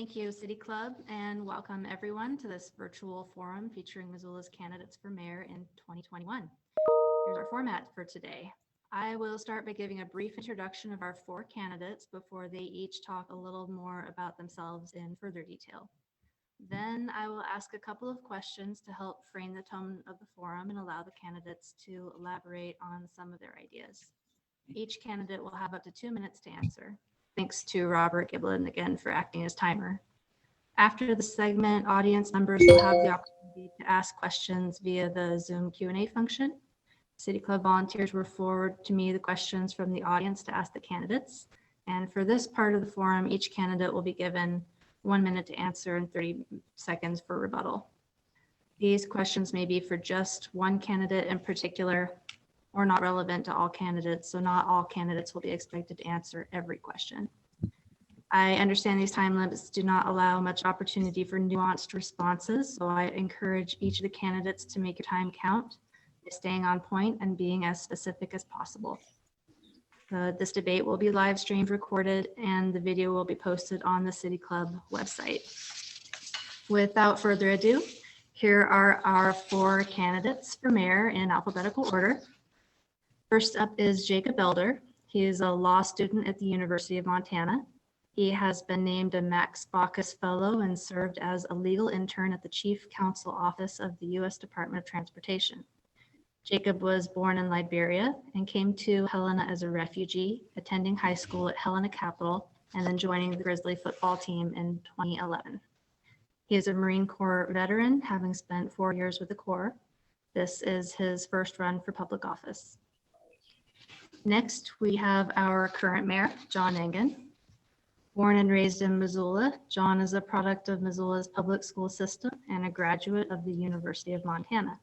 Thank you, City Club, and welcome everyone to this virtual forum featuring Missoula's candidates for mayor in 2021. Here's our format for today. I will start by giving a brief introduction of our four candidates before they each talk a little more about themselves in further detail. Then I will ask a couple of questions to help frame the tone of the forum and allow the candidates to elaborate on some of their ideas. Each candidate will have up to 2 minutes to answer. Thanks to Robert Giblin again for acting as timer. After the segment, audience members will have the opportunity to ask questions via the Zoom Q&A function. City Club volunteers will forward to me the questions from the audience to ask the candidates. And for this part of the forum, each candidate will be given 1 minute to answer and 30 seconds for rebuttal. These questions may be for just one candidate in particular or not relevant to all candidates, so not all candidates will be expected to answer every question. I understand these time limits do not allow much opportunity for nuanced responses, so I encourage each of the candidates to make your time count, staying on point and being as specific as possible. This debate will be live streamed, recorded, and the video will be posted on the City Club website. Without further ado, here are our four candidates for mayor in alphabetical order. First up is Jacob Elder. He is a law student at the University of Montana. He has been named a Max Baucus Fellow and served as a legal intern at the Chief Counsel Office of the U.S. Department of Transportation. Jacob was born in Liberia and came to Helena as a refugee, attending high school at Helena Capital and then joining the Grizzly football team in 2011. He is a Marine Corps veteran, having spent 4 years with the Corps. This is his first run for public office. Next, we have our current mayor, John Engen. Born and raised in Missoula, John is a product of Missoula's public school system and a graduate of the University of Montana.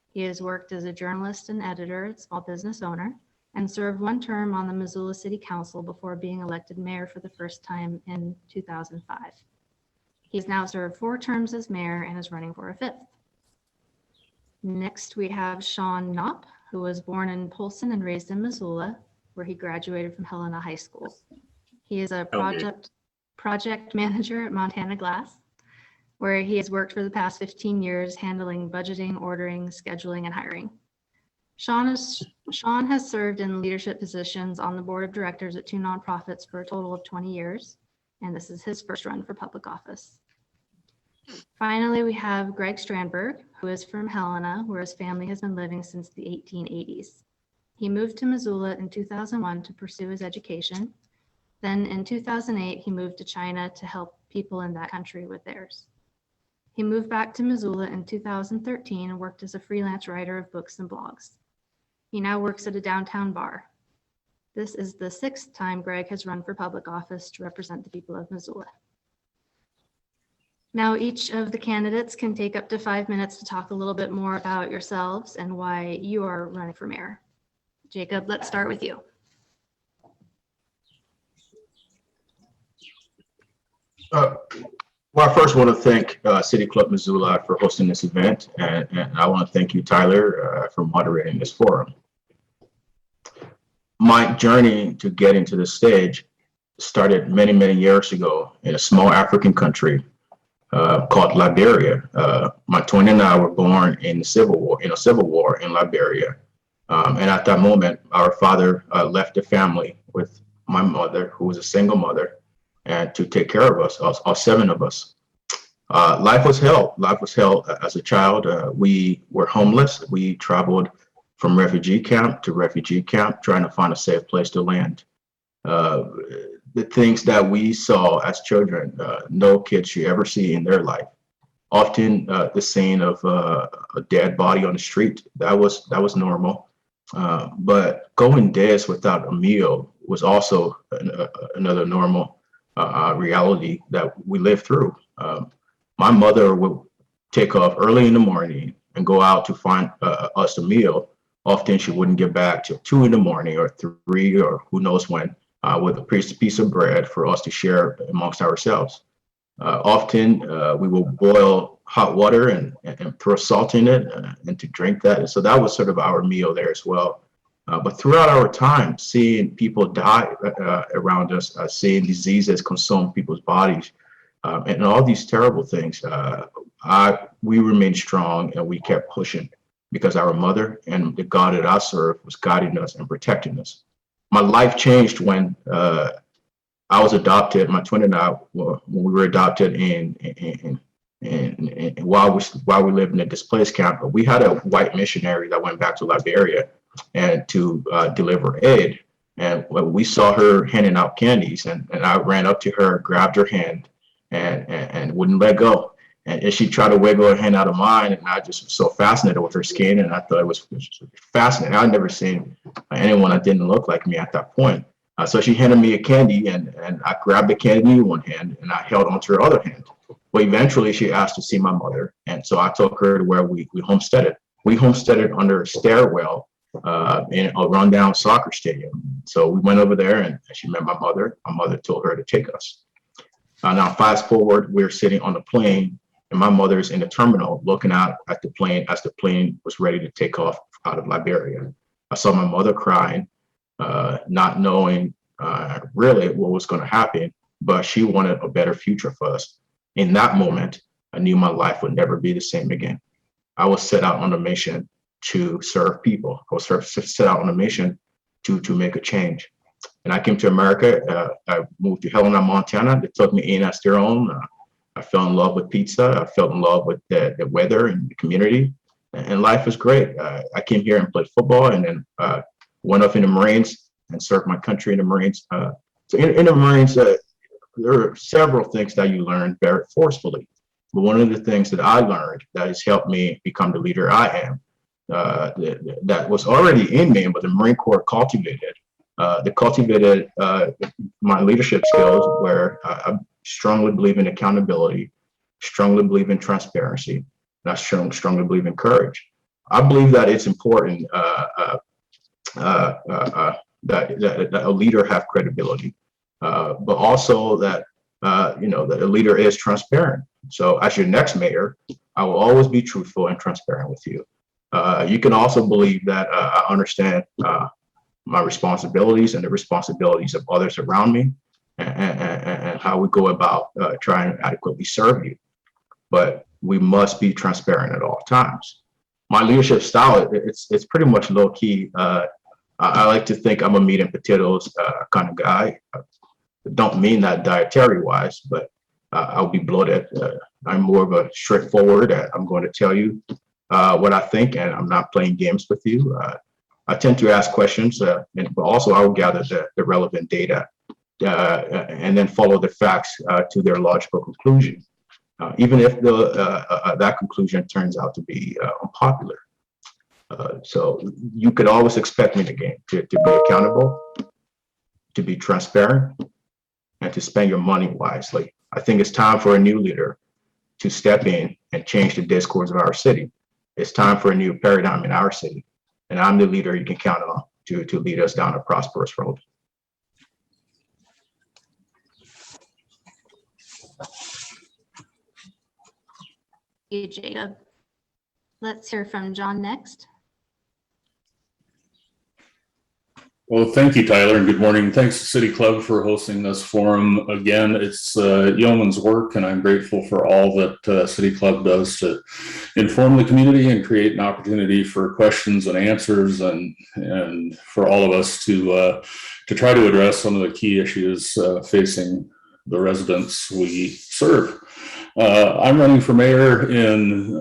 He has worked as a journalist and editor and small business owner and served one term on the Missoula City Council before being elected mayor for the first time in 2005. He's now served 4 terms as mayor and is running for a 5th. Next, we have Sean Knopp, who was born in Polson and raised in Missoula, where he graduated from Helena High School. He is a project manager at Montana Glass, where he has worked for the past 15 years handling budgeting, ordering, scheduling, and hiring. Sean has served in leadership positions on the board of directors at 2 nonprofits for a total of 20 years, and this is his first run for public office. Finally, we have Greg Strandberg, who is from Helena, where his family has been living since the 1880s. He moved to Missoula in 2001 to pursue his education. Then in 2008, he moved to China to help people in that country with theirs. He moved back to Missoula in 2013 and worked as a freelance writer of books and blogs. He now works at a downtown bar. This is the 6th time Greg has run for public office to represent the people of Missoula. Now, each of the candidates can take up to 5 minutes to talk a little bit more about yourselves and why you are running for mayor. Jacob, let's start with you. Well, I first want to thank City Club Missoula for hosting this event, and I want to thank you, Tyler, for moderating this forum. My journey to getting to this stage started many, many years ago in a small African country called Liberia. My twin and I were born in a civil war in Liberia. And at that moment, our father left the family with my mother, who was a single mother, and to take care of us, all 7 of us. Life was hell. Life was hell as a child. We were homeless. We traveled from refugee camp to refugee camp, trying to find a safe place to land. The things that we saw as children, no kid should ever see in their life. Often the scene of a dead body on the street, that was normal. But going days without a meal was also another normal reality that we lived through. My mother would take off early in the morning and go out to find us a meal. Often she wouldn't get back till 2 in the morning or 3 or who knows when, with a piece of bread for us to share amongst ourselves. Often we will boil hot water and throw salt in it and to drink that. So that was sort of our meal there as well. But throughout our time, seeing people die around us, seeing diseases consume people's bodies, and all these terrible things. We remained strong and we kept pushing because our mother and the God that I serve was guiding us and protecting us. My life changed when I was adopted. My twin and I, when we were adopted while we lived in a displaced camp, we had a white missionary that went back to Liberia and to deliver aid. And when we saw her handing out candies, and I ran up to her, grabbed her hand, and wouldn't let go. And she tried to wiggle her hand out of mine, and I just was so fascinated with her skin, and I thought it was fascinating. I'd never seen anyone that didn't look like me at that point. So she handed me a candy, and I grabbed the candy in one hand, and I held onto her other hand. Well, eventually she asked to see my mother, and so I took her to where we homesteaded. We homesteaded under a stairwell in a rundown soccer stadium. So we went over there, and she met my mother. My mother told her to take us. Now fast forward, we're sitting on the plane, and my mother's in the terminal looking out at the plane as the plane was ready to take off out of Liberia. I saw my mother crying, not knowing really what was going to happen, but she wanted a better future for us. In that moment, I knew my life would never be the same again. I was set out on a mission to serve people. I was set out on a mission to make a change. And I came to America. I moved to Helena, Montana. They took me in as their own. I fell in love with pizza. I fell in love with the weather and the community. And life was great. I came here and played football, and then went off in the Marines and served my country in the Marines. So in the Marines, there are several things that you learn very forcefully. But one of the things that I learned that has helped me become the leader I am, that was already in me, but the Marine Corps cultivated. They cultivated my leadership skills, where I strongly believe in accountability, strongly believe in transparency, and I strongly believe in courage. I believe that it's important that a leader have credibility, but also that that a leader is transparent. So as your next mayor, I will always be truthful and transparent with you. You can also believe that I understand my responsibilities and the responsibilities of others around me, and how we go about trying to adequately serve you. But we must be transparent at all times. My leadership style, it's pretty much low key. I like to think I'm a meat and potatoes kind of guy. I don't mean that dietary wise, but I'll be bloated. I'm more of a straightforward. I'm going to tell you what I think, and I'm not playing games with you. I tend to ask questions, but also I will gather the relevant data and then follow the facts to their logical conclusion, even if that conclusion turns out to be unpopular. So you could always expect me to be accountable, to be transparent, and to spend your money wisely. I think it's time for a new leader to step in and change the discourse of our city. It's time for a new paradigm in our city. And I'm the leader you can count on to lead us down a prosperous road. Thank you, Jacob. Let's hear from John next. Well, thank you, Tyler, and good morning. Thanks to City Club for hosting this forum. Again, it's yeoman's work, and I'm grateful for all that City Club does to inform the community and create an opportunity for questions and answers, and for all of us to try to address some of the key issues facing the residents we serve. I'm running for mayor in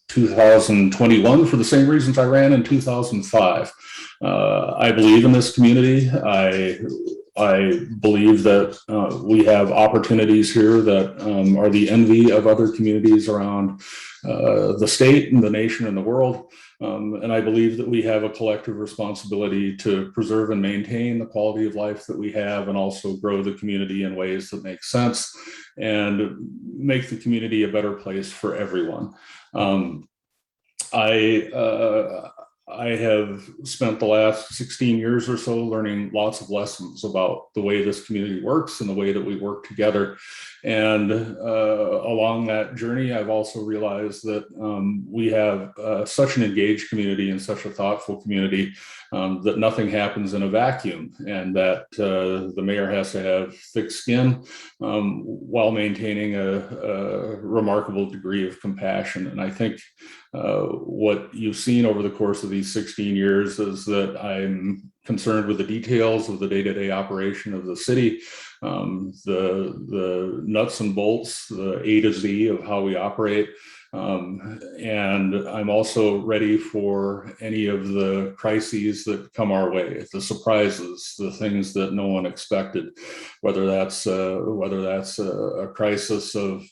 2021 for the same reasons I ran in 2005. I believe in this community. I believe that we have opportunities here that are the envy of other communities around the state and the nation and the world. And I believe that we have a collective responsibility to preserve and maintain the quality of life that we have, and also grow the community in ways that make sense and make the I have spent the last 16 years or so learning lots of lessons about the way this community works and the way that we work together. And along that journey, I've also realized that we have such an engaged community and such a thoughtful community that nothing happens in a vacuum, and that the mayor has to have thick skin while maintaining a remarkable degree of compassion. And I think what you've seen over the course of these 16 years is that I'm concerned with the details of the day-to-day operation of the city, the nuts and bolts, the A to Z of how we operate. And I'm also ready for any of the crises that come our way, the surprises, the things that no one expected, whether that's a crisis of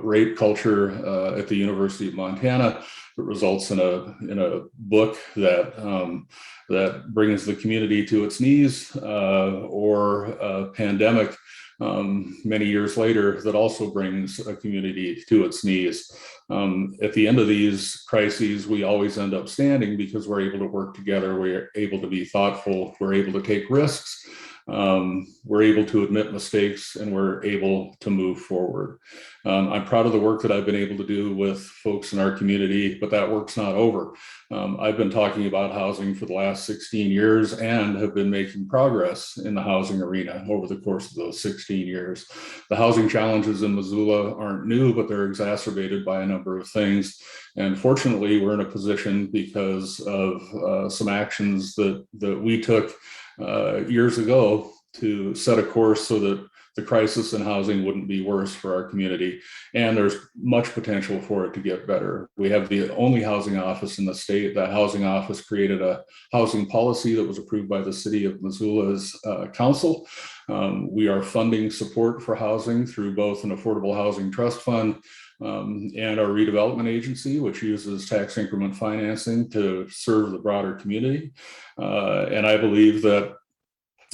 rape culture at the University of Montana that results in a book that brings the community to its knees, or a pandemic many years later that also brings a community to its knees. At the end of these crises, we always end up standing because we're able to work together, we're able to be thoughtful, we're able to take risks, we're able to admit mistakes, and we're able to move forward. I'm proud of the work that I've been able to do with folks in our community, but that work's not over. I've been talking about housing for the last 16 years and have been making progress in the housing arena over the course of those 16 years. The housing challenges in Missoula aren't new, but they're exacerbated by a number of things. And fortunately, we're in a position because of some actions that we took years ago to set a course so that the crisis in housing wouldn't be worse for our community. And there's much potential for it to get better. We have the only housing office in the state. That housing office created a housing policy that was approved by the city of Missoula's council. We are funding support for housing through both an affordable housing trust fund and our redevelopment agency, which uses tax increment financing to serve the broader community. And I believe that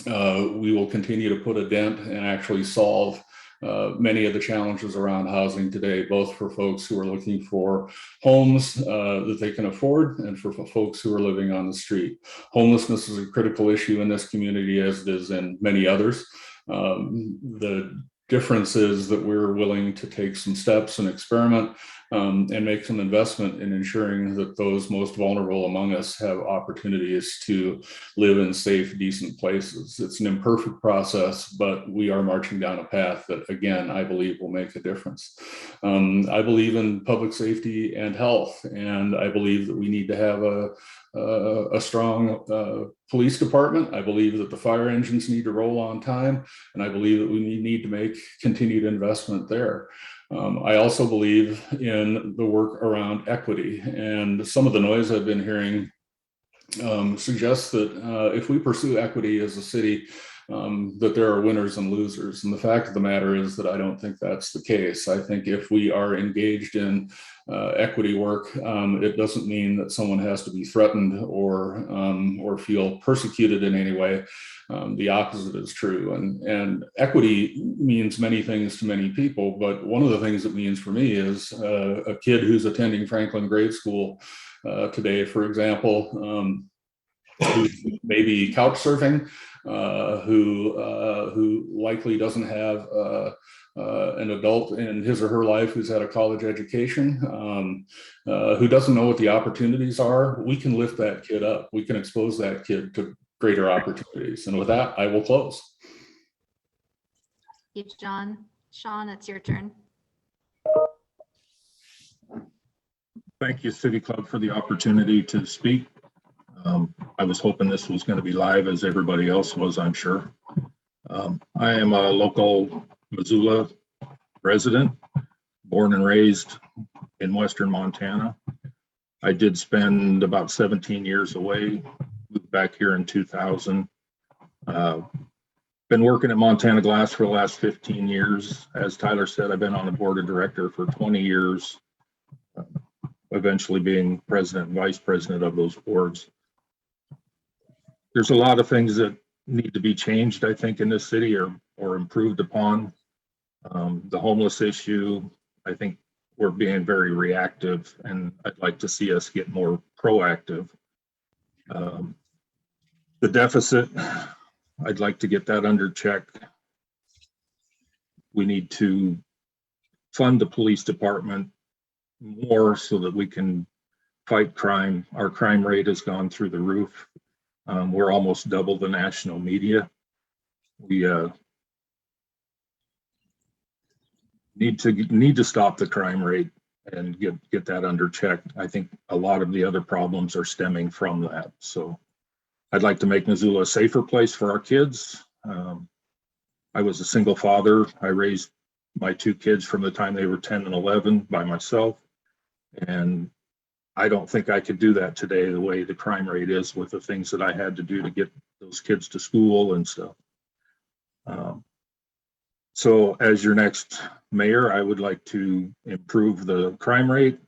we will continue to put a dent and actually solve many of the challenges around housing today, both for folks who are looking for homes that they can afford and for folks who are living on the street. Homelessness is a critical issue in this community, as it is in many others. The difference is that we're willing to take some steps and experiment and make some investment in ensuring that those most vulnerable among us have opportunities to live in safe, decent places. It's an imperfect process, but we are marching down a path that, again, I believe will make a difference. I believe in public safety and health, and I believe that we need to have a strong police department. I believe that the fire engines need to roll on time, and I believe that we need to make continued investment there. I also believe in the work around equity, and some of the noise I've been hearing suggests that if we pursue equity as a city, that there are winners and losers. And the fact of the matter is that I don't think that's the case. I think if we are engaged in equity work, it doesn't mean that someone has to be threatened or feel persecuted in any way. The opposite is true. And equity means many things to many people, but one of the things it means for me is a kid who's attending Franklin grade school today, for example, who may be couch surfing, who likely doesn't have an adult in his or her life who's had a college education, who doesn't know what the opportunities are. We can lift that kid up. We can expose that kid to greater opportunities. And with that, I will close. Thank you, John. Sean, it's your turn. Thank you, City Club, for the opportunity to speak. I was hoping this was going to be live, as everybody else was, I'm sure. I am a local Missoula resident, born and raised in Western Montana. I did spend about 17 years away, moved back here in 2000. Been working at Montana Glass for the last 15 years. As Tyler said, I've been on the board of director for 20 years, eventually being president and vice president of those boards. There's a lot of things that need to be changed, I think, in this city or improved upon. The homeless issue, I think we're being very reactive, and I'd like to see us get more proactive. The deficit, I'd like to get that under check. We need to fund the police department more so that we can fight crime. Our crime rate has gone through the roof. We're almost double the national media. We need to stop the crime rate and get that under check. I think a lot of the other problems are stemming from that. So I'd like to make Missoula a safer place for our kids. I was a single father. I raised my two kids from the time they were 10 and 11 by myself. And I don't think I could do that today the way the crime rate is with the things that I had to do to get those kids to school and stuff. So as your next mayor, I would like to improve the crime rate,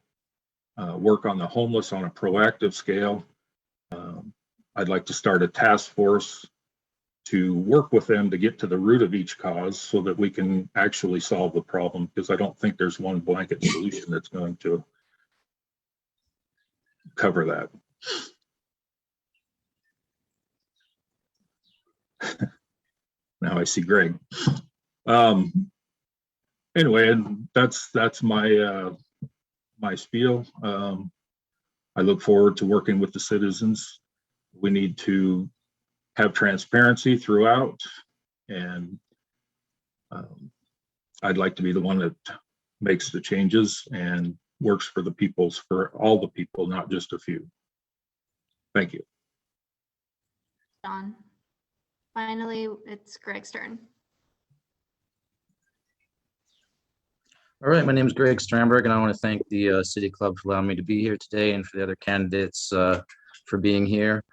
work on the homeless on a proactive scale. I'd like to start a task force to work with them to get to the root of each cause so that we can actually solve the problem, because I don't think there's one blanket solution that's going to cover that. Now I see Greg. Anyway, and that's my my spiel. I look forward to working with the citizens. We need to have transparency throughout, and I'd like to be the one that makes the changes and works for the people's, for all the people, not just a few. Thank you. John. Finally, it's Greg's turn. All right, my name is Greg Strandberg, and I want to thank the City Club for allowing me to be here today, and for the other candidates for being here.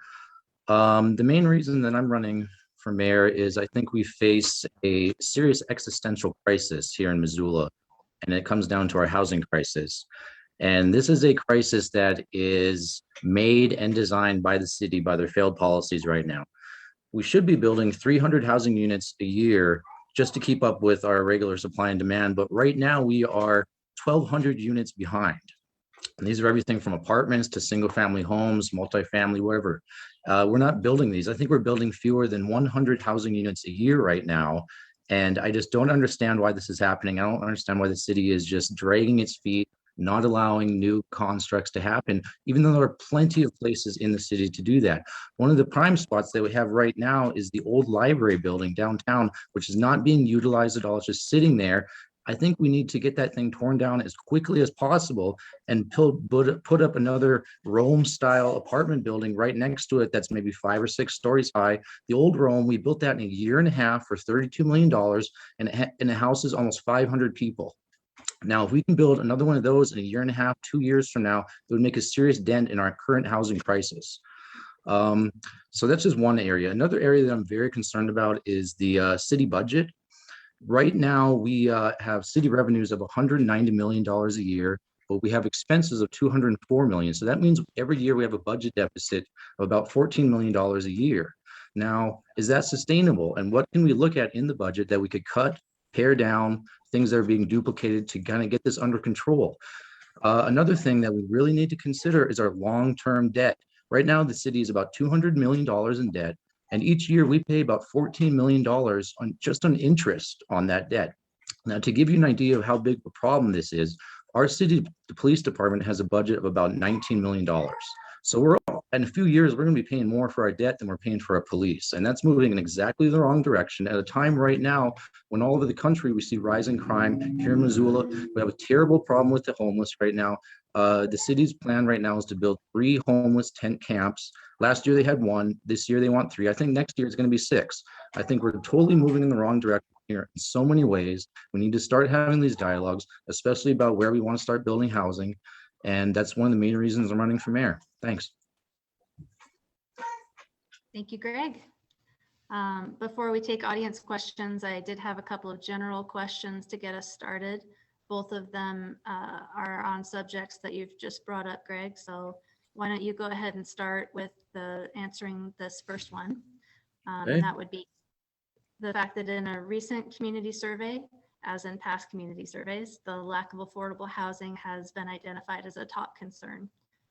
The main reason that I'm running for mayor is I think we face a serious existential crisis here in Missoula, and it comes down to our housing crisis. And this is a crisis that is made and designed by the city by their failed policies right now. We should be building 300 housing units a year just to keep up with our regular supply and demand. But right now we are 1,200 units behind. And these are everything from apartments to single family homes, multifamily, whatever. We're not building these. I think we're building fewer than 100 housing units a year right now. And I just don't understand why this is happening. I don't understand why the city is just dragging its feet, not allowing new constructs to happen, even though there are plenty of places in the city to do that. One of the prime spots that we have right now is the old library building downtown, which is not being utilized at all. It's just sitting there. I think we need to get that thing torn down as quickly as possible and put up another Rome-style apartment building right next to it that's maybe 5 or 6 stories high. The old Rome, we built that in a year and a half for $32 million, and it houses almost 500 people. Now, if we can build another one of those in a year and a half, 2 years from now, it would make a serious dent in our current housing crisis. So that's just one area. Another area that I'm very concerned about is the city budget. Right now, we have city revenues of $190 million a year, but we have expenses of $204 million. So that means every year we have a budget deficit of about $14 million a year. Now, is that sustainable? And what can we look at in the budget that we could cut, pare down, things that are being duplicated to kind of get this under control? Another thing that we really need to consider is our long-term debt. Right now, the city is about $200 million in debt, and each year we pay about $14 million on interest on that debt. Now, to give you an idea of how big a problem this is, our city police department has a budget of about $19 million. So in a few years, we're going to be paying more for our debt than we're paying for our police. And that's moving in exactly the wrong direction at a time right now when all over the country we see rising crime. Here in Missoula, we have a terrible problem with the homeless right now. The city's plan right now is to build 3 homeless tent camps. Last year they had 1. This year they want 3. I think next year it's going to be 6. I think we're totally moving in the wrong direction here in so many ways. We need to start having these dialogues, especially about where we want to start building housing. And that's one of the main reasons I'm running for mayor. Thanks. Thank you, Greg. Before we take audience questions, I did have a couple of general questions to get us started. Both of them are on subjects that you've just brought up, Greg. So why don't you go ahead and start with answering this first one. Okay. And that would be the fact that in a recent community survey, As in past community surveys, the lack of affordable housing has been identified as a top concern.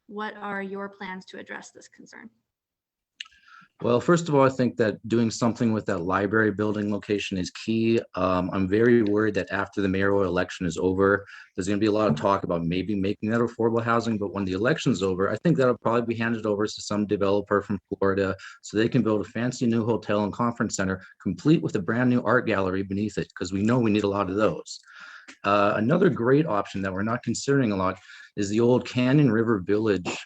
What are your plans to address this concern? Well, first of all, I think that doing something with that library building location is key. I'm very worried that after the mayoral election is over, there's going to be a lot of talk about maybe making that affordable housing. But when the election's over, I think that'll probably be handed over to some developer from Florida so they can build a fancy new hotel and conference center, complete with a brand new art gallery beneath it, because we know we need a lot of those. Another great option that we're not considering a lot is the old Canyon River Village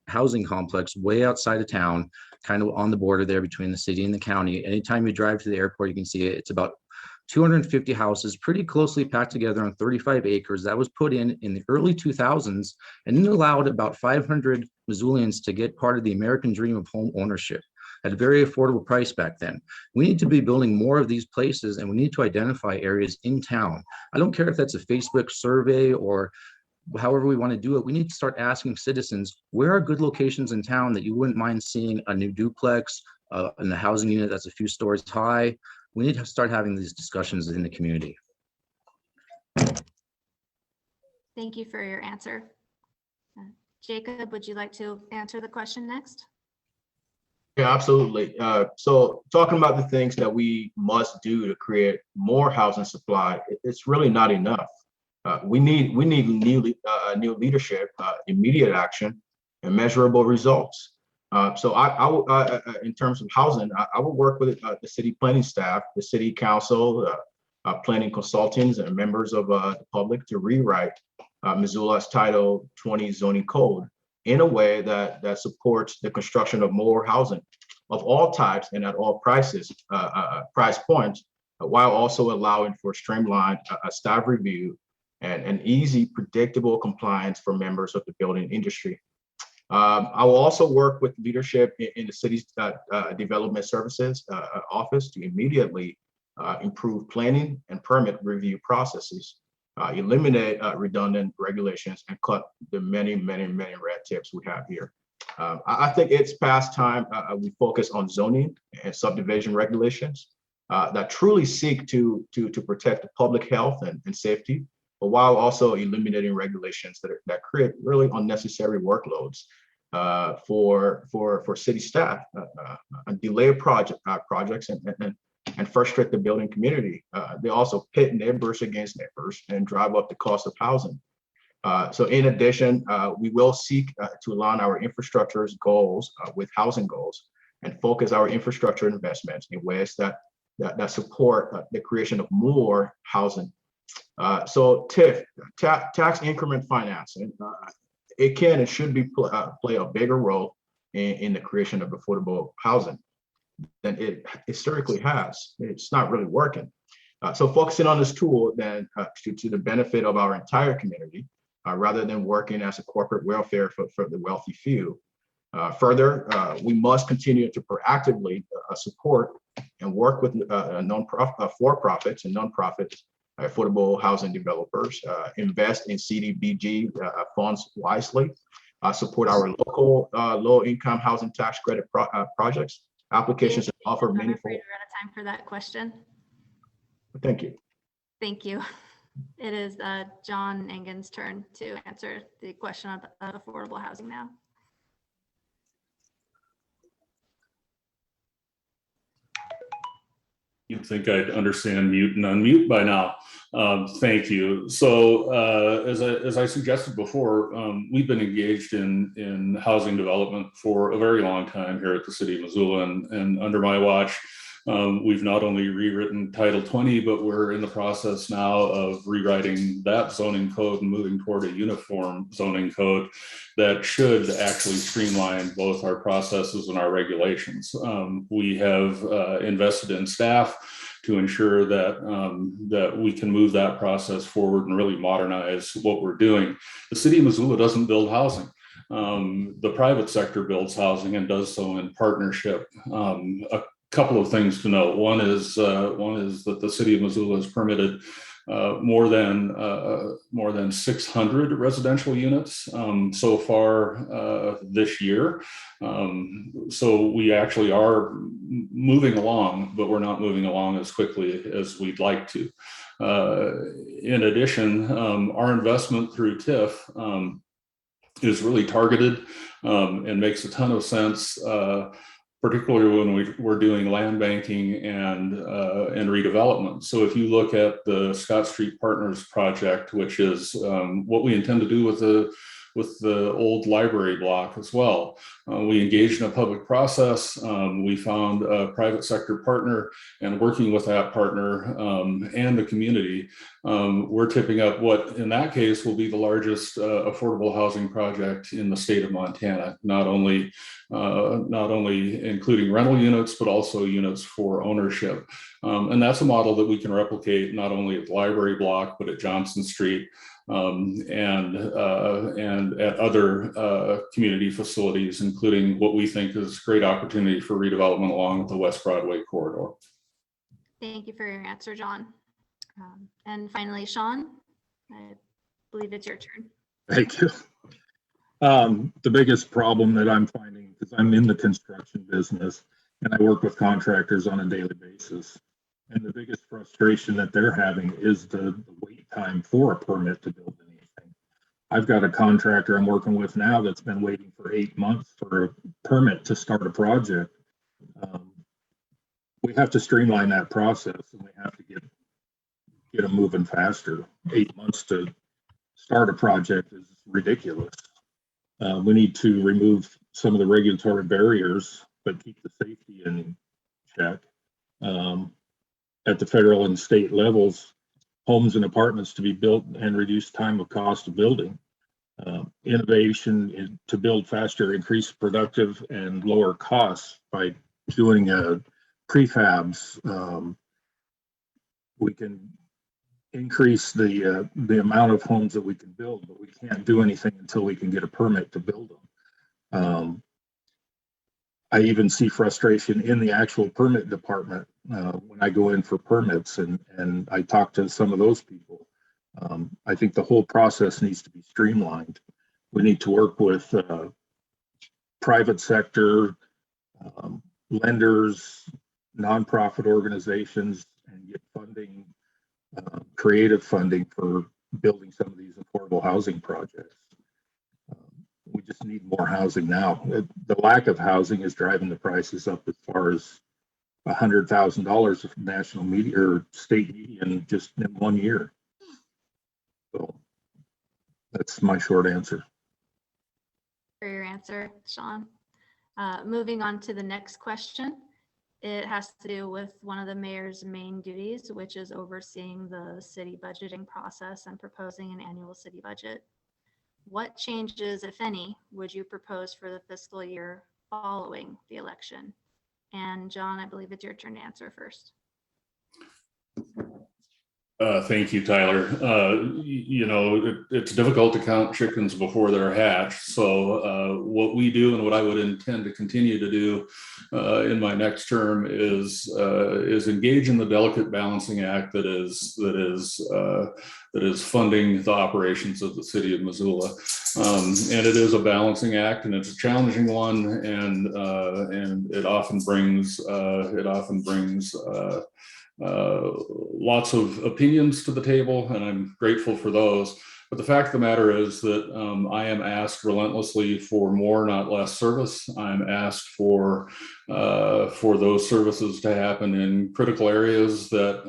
housing complex way outside of town, kind of on the border there between the city and the county. Anytime you drive to the airport, you can see it. It's about 250 houses, pretty closely packed together on 35 acres. That was put in the early 2000s, and it allowed about 500 Missoulians to get part of the American dream of home ownership at a very affordable price back then. We need to be building more of these places, and we need to identify areas in town. I don't care if that's a Facebook survey or however we want to do it. We need to start asking citizens, where are good locations in town that you wouldn't mind seeing a new duplex in the housing unit that's a few stories high? We need to start having these discussions in the community. Thank you for your answer. Jacob, would you like to answer the question next? Yeah, absolutely. So talking about the things that we must do to create more housing supply, it's really not enough. We need new leadership, immediate action, and measurable results. So in terms of housing, I will work with the city planning staff, the city council, planning consultants, and members of the public to rewrite Missoula's Title 20 zoning code in a way that supports the construction of more housing of all types and at all price points, while also allowing for streamlined staff review and an easy, predictable compliance for members of the building industry. I will also work with leadership in the city's development services office to immediately improve planning and permit review processes, eliminate redundant regulations, and cut the many red tapes we have here. I think it's past time we focus on zoning and subdivision regulations that truly seek to protect the public health and safety, but while also eliminating regulations that create really unnecessary workloads for city staff, and delay projects and frustrate the building community. They also pit neighbors against neighbors and drive up the cost of housing. So in addition, we will seek to align our infrastructure's goals with housing goals and focus our infrastructure investments in ways that support the creation of more housing. So TIF, tax increment financing, it can and should be play a bigger role in the creation of affordable housing than it historically has. It's not really working. So focusing on this tool then to the benefit of our entire community, rather than working as a corporate welfare for the wealthy few. Further, we must continue to proactively support and work with for-profits and nonprofits, affordable housing developers, invest in CDBG funds wisely, support our local low-income housing tax credit projects, applications that offer meaningful. We're out of time for that question. Thank you. Thank you. It is John Engen's turn to answer the question of affordable housing now. You'd think I'd understand mute and unmute by now. Thank you. So as I suggested before, we've been engaged in housing development for a very long time here at the City of Missoula, and under my watch, we've not only rewritten Title 20, but we're in the process now of rewriting that zoning code and moving toward a uniform zoning code that should actually streamline both our processes and our regulations. We have invested in staff to ensure that we can move that process forward and really modernize what we're doing. The City of Missoula doesn't build housing. The private sector builds housing and does so in partnership. A couple of things to note. One is that the City of Missoula has permitted more than 600 residential units so far this year. So we actually are moving along, but we're not moving along as quickly as we'd like to. In addition, our investment through TIF is really targeted and makes a ton of sense, particularly when we're doing land banking and redevelopment. So if you look at the Scott Street Partners project, which is what we intend to do with the old library block as well. We engaged in a public process. We found a private sector partner, and working with that partner and the community, we're tipping up what in that case will be the largest affordable housing project in the state of Montana, not only including rental units, but also units for ownership. And that's a model that we can replicate not only at the library block, but at Johnson Street, and at other community facilities, including what we think is great opportunity for redevelopment along the West Broadway corridor. Thank you for your answer, John. And finally, Sean, I believe it's your turn. Thank you. The biggest problem that I'm finding, because I'm in the construction business and I work with contractors on a daily basis, and the biggest frustration that they're having is the wait time for a permit to build anything. I've got a contractor I'm working with now that's been waiting for 8 months for a permit to start a project. We have to streamline that process, and we have to get them moving faster. 8 months to start a project is ridiculous. We need to remove some of the regulatory barriers, but keep the safety in check. At the federal and state levels, homes and apartments to be built and reduce time of cost of building. Innovation to build faster, increase productive and lower costs by doing prefabs. We can increase the amount of homes that we can build, but we can't do anything until we can get a permit to build them. I even see frustration in the actual permit department when I go in for permits and I talk to some of those people. I think the whole process needs to be streamlined. We need to work with private sector, lenders, nonprofit organizations, and get funding, creative funding for building some of these affordable housing projects. We just need more housing now. The lack of housing is driving the prices up as far as $100,000 of national media or state median just in 1 year. So that's my short answer. For your answer, Sean. Moving on to the next question. It has to do with one of the mayor's main duties, which is overseeing the city budgeting process and proposing an annual city budget. What changes, if any, would you propose for the fiscal year following the election? And John, I believe it's your turn to answer first. Thank you, Tyler. It's difficult to count chickens before they're hatched. So what we do and what I would intend to continue to do in my next term is engage in the delicate balancing act that is funding the operations of the city of Missoula. And it is a balancing act, and it's a challenging one, and it often brings lots of opinions to the table, and I'm grateful for those. But the fact of the matter is that I am asked relentlessly for more, not less service. I'm asked for those services to happen in critical areas that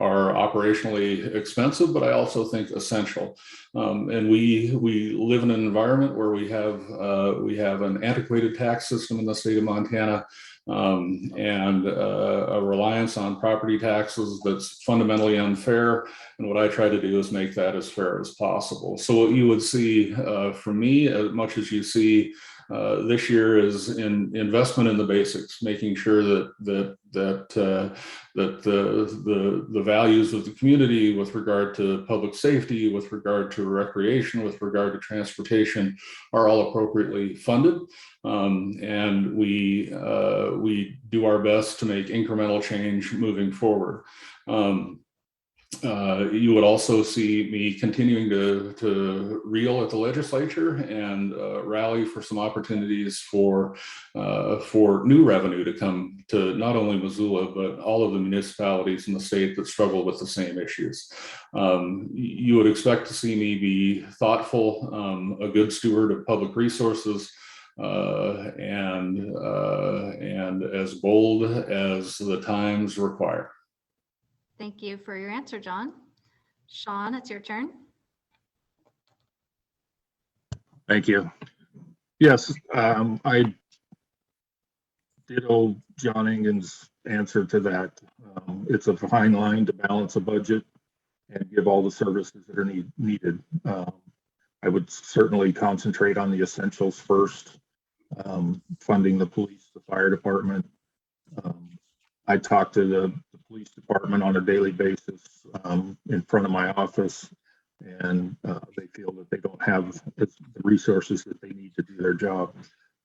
are operationally expensive, but I also think essential. And we live in an environment where we have an antiquated tax system in the state of Montana, and a reliance on property taxes that's fundamentally unfair. And what I try to do is make that as fair as possible. So what you would see from me, as much as you see this year is in investment in the basics, making sure that the values of the community with regard to public safety, with regard to recreation, with regard to transportation are all appropriately funded. And we do our best to make incremental change moving forward. You would also see me continuing to reel at the legislature and rally for some opportunities for new revenue to come to not only Missoula, but all of the municipalities in the state that struggle with the same issues. You would expect to see me be thoughtful, a good steward of public resources, and as bold as the times require. Thank you for your answer, John. Sean, it's your turn. Thank you. Yes, I ditto John Engen's answer to that. It's a fine line to balance a budget and give all the services that are needed. I would certainly concentrate on the essentials first, funding the police, the fire department. I talk to the police department on a daily basis in front of my office, and they feel that they don't have the resources that they need to do their job.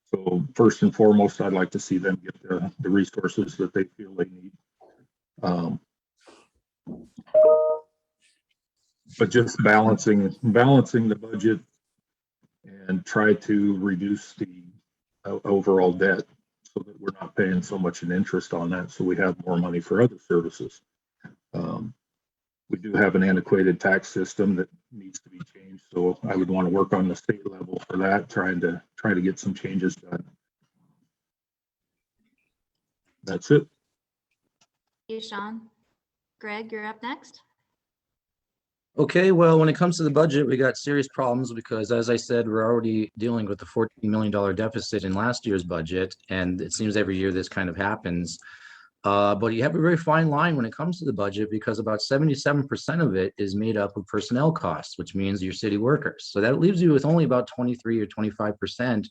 So first and foremost, I'd like to see them get the resources that they feel they need. But just balancing the budget and try to reduce the overall debt, so that we're not paying so much in interest on that, so we have more money for other services. We do have an antiquated tax system that needs to be changed, so I would want to work on the state level for that, trying to get some changes done. That's it. Thank you, Sean. Greg, you're up next. Okay, well, when it comes to the budget, we got serious problems because, as I said, we're already dealing with the $14 million deficit in last year's budget, and it seems every year this kind of happens. But you have a very fine line when it comes to the budget because about 77% of it is made up of personnel costs, which means your city workers. So that leaves you with only about 23 or 25%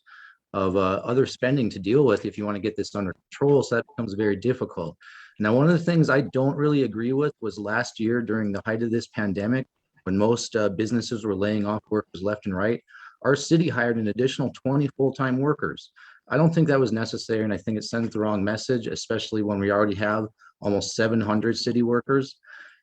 of other spending to deal with if you want to get this under control. So that becomes very difficult. Now, one of the things I don't really agree with was last year during the height of this pandemic, when most businesses were laying off workers left and right, our city hired an additional 20 full-time workers. I don't think that was necessary, and I think it sends the wrong message, especially when we already have almost 700 city workers.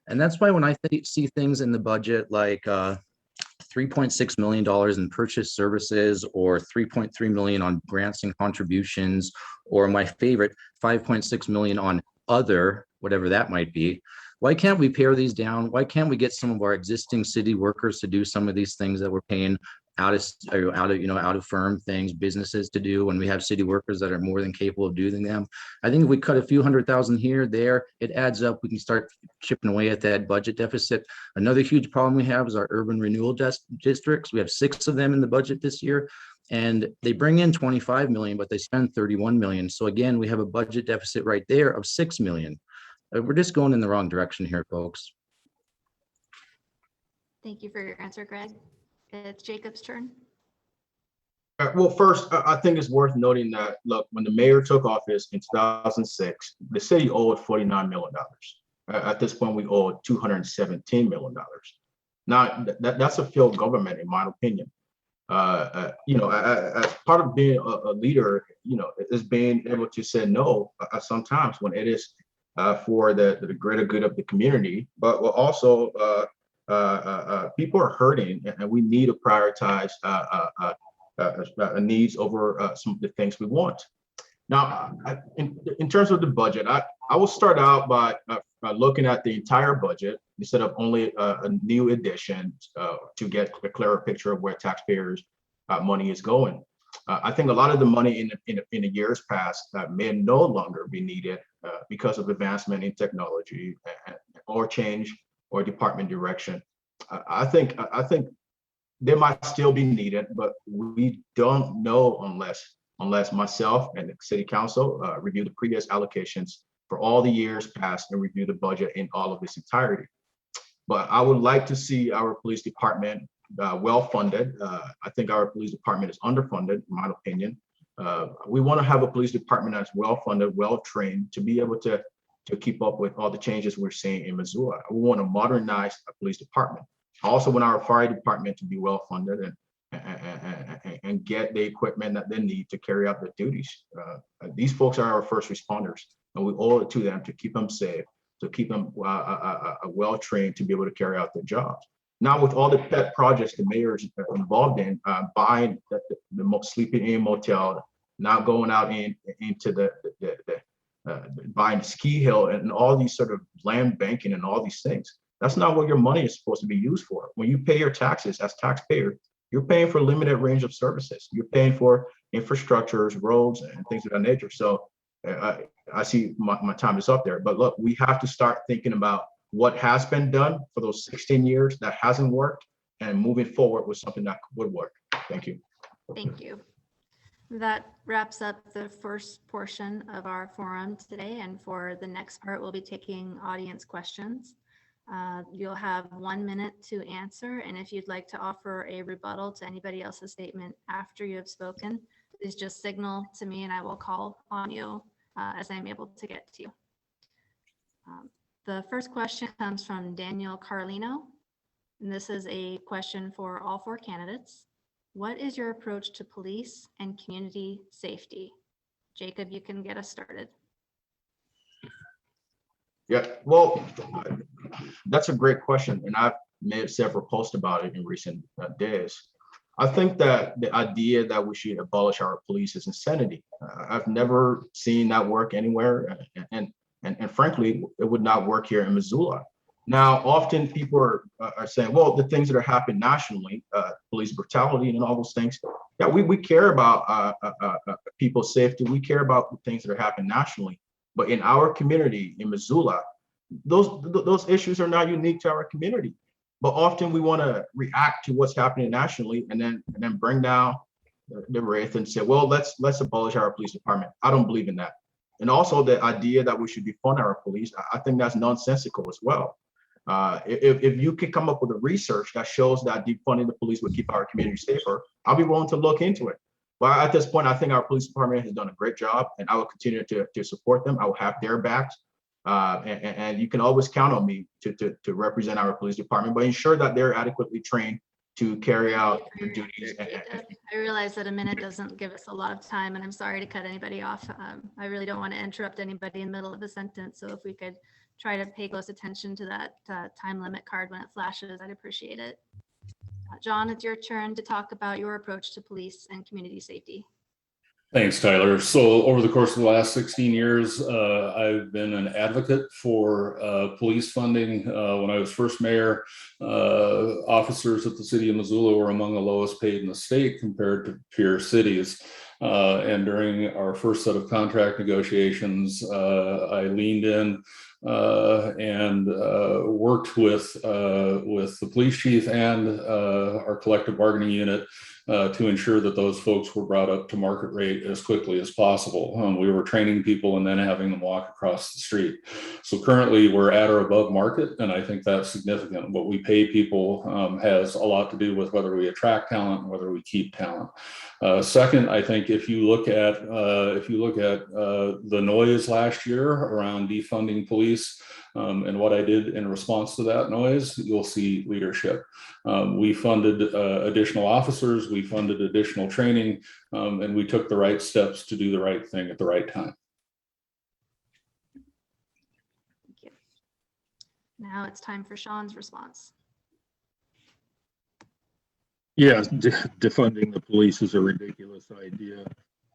And that's why when I see things in the budget like $3.6 million in purchase services or $3.3 million on grants and contributions, or my favorite, $5.6 million on other, whatever that might be. Why can't we pare these down? Why can't we get some of our existing city workers to do some of these things that we're paying out of firm things, businesses to do, when we have city workers that are more than capable of doing them? I think if we cut a few $100,000 here, there, it adds up. We can start chipping away at that budget deficit. Another huge problem we have is our urban renewal districts. We have 6 of them in the budget this year, and they bring in 25 million, but they spend 31 million. So again, we have a budget deficit right there of 6 million. We're just going in the wrong direction here, folks. Thank you for your answer, Greg. It's Jacob's turn. Well, first, I think it's worth noting that, look, when the mayor took office in 2006, the city owed $49 million. At this point, we owe $217 million. Now, that's a failed government, in my opinion. As part of being a leader, is being able to say no sometimes when it is for the greater good of the community, but also people are hurting, and we need to prioritize needs over some of the things we want. Now, in terms of the budget, I will start out by looking at the entire budget instead of only a new addition to get a clearer picture of where taxpayers' money is going. I think a lot of the money in the years past may no longer be needed because of advancement in technology or change or department direction. I think they might still be needed, but we don't know unless myself and the city council review the previous allocations for all the years past and review the budget in all of its entirety. But I would like to see our police department well-funded. I think our police department is underfunded, in my opinion. We want to have a police department that's well-funded, well-trained to be able to keep up with all the changes we're seeing in Missoula. We want to modernize our police department. I also want our fire department to be well-funded and get the equipment that they need to carry out their duties. These folks are our first responders, and we owe it to them to keep them safe, to keep them well-trained to be able to carry out their jobs. Now, with all the pet projects the mayor is involved in, buying the sleeping in motel, now going out into the buying ski hill and all these sort of land banking and all these things. That's not what your money is supposed to be used for. When you pay your taxes as taxpayer, you're paying for a limited range of services. You're paying for infrastructures, roads, and things of that nature. So I see my time is up there. But look, we have to start thinking about what has been done for those 16 years that hasn't worked, and moving forward with something that would work. Thank you. Thank you. That wraps up the first portion of our forum today. And for the next part, we'll be taking audience questions. You'll have 1 minute to answer. And if you'd like to offer a rebuttal to anybody else's statement after you have spoken, please just signal to me and I will call on you as I'm able to get to you. The first question comes from Daniel Carlino, and this is a question for all 4 candidates. What is your approach to police and community safety? Jacob, you can get us started. Yeah, well, that's a great question, and I've made several posts about it in recent days. I think that the idea that we should abolish our police is insanity. I've never seen that work anywhere, and frankly, it would not work here in Missoula. Now, often people are saying, well, the things that are happening nationally, police brutality and all those things, yeah, we care about people's safety. We care about the things that are happening nationally. But in our community, in Missoula, those issues are not unique to our community. But often we want to react to what's happening nationally and then bring down the wraith and say, well, let's abolish our police department. I don't believe in that. And also the idea that we should defund our police, I think that's nonsensical as well. If you could come up with a research that shows that defunding the police would keep our community safer, I'll be willing to look into it. But at this point, I think our police department has done a great job, and I will continue to support them. I will have their backs, and you can always count on me to represent our police department, but ensure that they're adequately trained to carry out their duties. I realize that a minute doesn't give us a lot of time, and I'm sorry to cut anybody off. I really don't want to interrupt anybody in the middle of a sentence, so if we could try to pay close attention to that time limit card when it flashes, I'd appreciate it. John, it's your turn to talk about your approach to police and community safety. Thanks, Tyler. So over the course of the last 16 years, I've been an advocate for police funding. When I was first mayor, officers at the city of Missoula were among the lowest paid in the state compared to peer cities. And during our first set of contract negotiations, I leaned in and worked with the police chief and our collective bargaining unit to ensure that those folks were brought up to market rate as quickly as possible. We were training people and then having them walk across the street. So currently we're at or above market, and I think that's significant. What we pay people has a lot to do with whether we attract talent and whether we keep talent. Second, I think if you look at the noise last year around defunding police and what I did in response to that noise, you'll see leadership. We funded additional officers, we funded additional training, and we took the right steps to do the right thing at the right time. Thank you. Now it's time for Sean's response. Yeah, defunding the police is a ridiculous idea,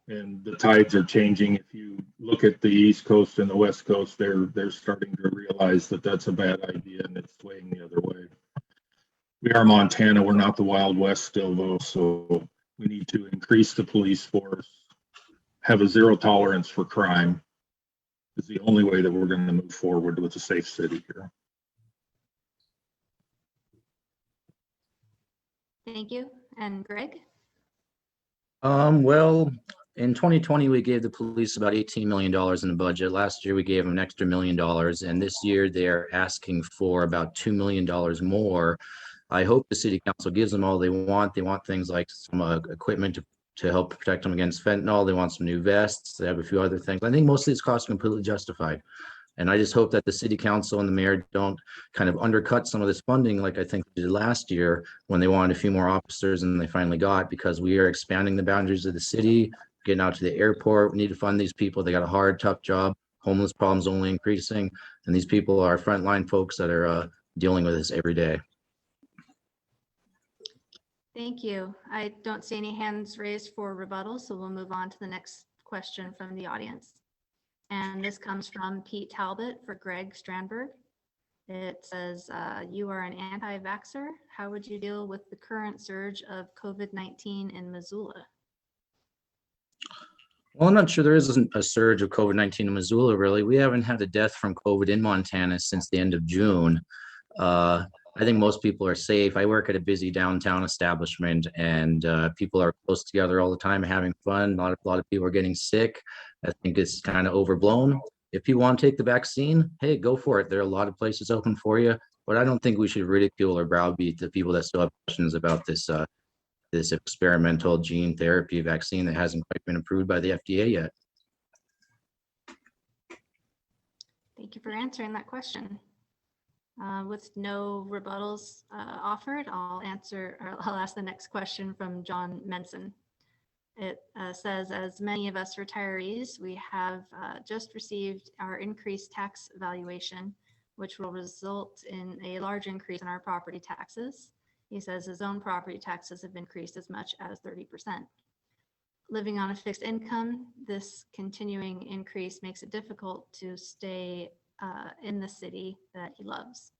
and the tides are changing. If you look at the East Coast and the West Coast, they're starting to realize that that's a bad idea, and it's swaying the other way. We are Montana. We're not the Wild West still, though, so we need to increase the police force, have a zero tolerance for crime. Is the only way that we're going to move forward with a safe city here. Thank you. And Greg? Well, in 2020, we gave the police about $18 million in the budget. Last year, we gave them an extra $1 million. And this year, they're asking for about $2 million more I hope the city council gives them all they want. They want things like some equipment to help protect them against fentanyl. They want some new vests. They have a few other things. I think most of these costs are completely justified. And I just hope that the city council and the mayor don't kind of undercut some of this funding like I think they did last year when they wanted a few more officers than they finally got, because we are expanding the boundaries of the city, getting out to the airport. We need to fund these people. They got a hard, tough job. Homeless problems only increasing. And these people are frontline folks that are dealing with this every day. Thank you. I don't see any hands raised for rebuttal, so we'll move on to the next question from the audience. And this comes from Pete Talbot for Greg Strandberg. It says, you are an anti-vaxxer. How would you deal with the current surge of COVID-19 in Missoula? Well, I'm not sure there isn't a surge of COVID-19 in Missoula, really. We haven't had a death from COVID in Montana since the end of June. I think most people are safe. I work at a busy downtown establishment, and people are close together all the time, having fun. A lot of people are getting sick. I think it's kind of overblown. If you want to take the vaccine, hey, go for it. There are a lot of places open for you, but I don't think we should ridicule or browbeat the people that still have questions about this this experimental gene therapy vaccine that hasn't quite been approved by the FDA yet. Thank you for answering that question. With no rebuttals offered, I'll ask the next question from John Menson. It says, as many of us retirees, we have just received our increased tax valuation, which will result in a large increase in our property taxes. He says his own property taxes have increased as much as 30%. Living on a fixed income, this continuing increase makes it difficult to stay in the city that he loves.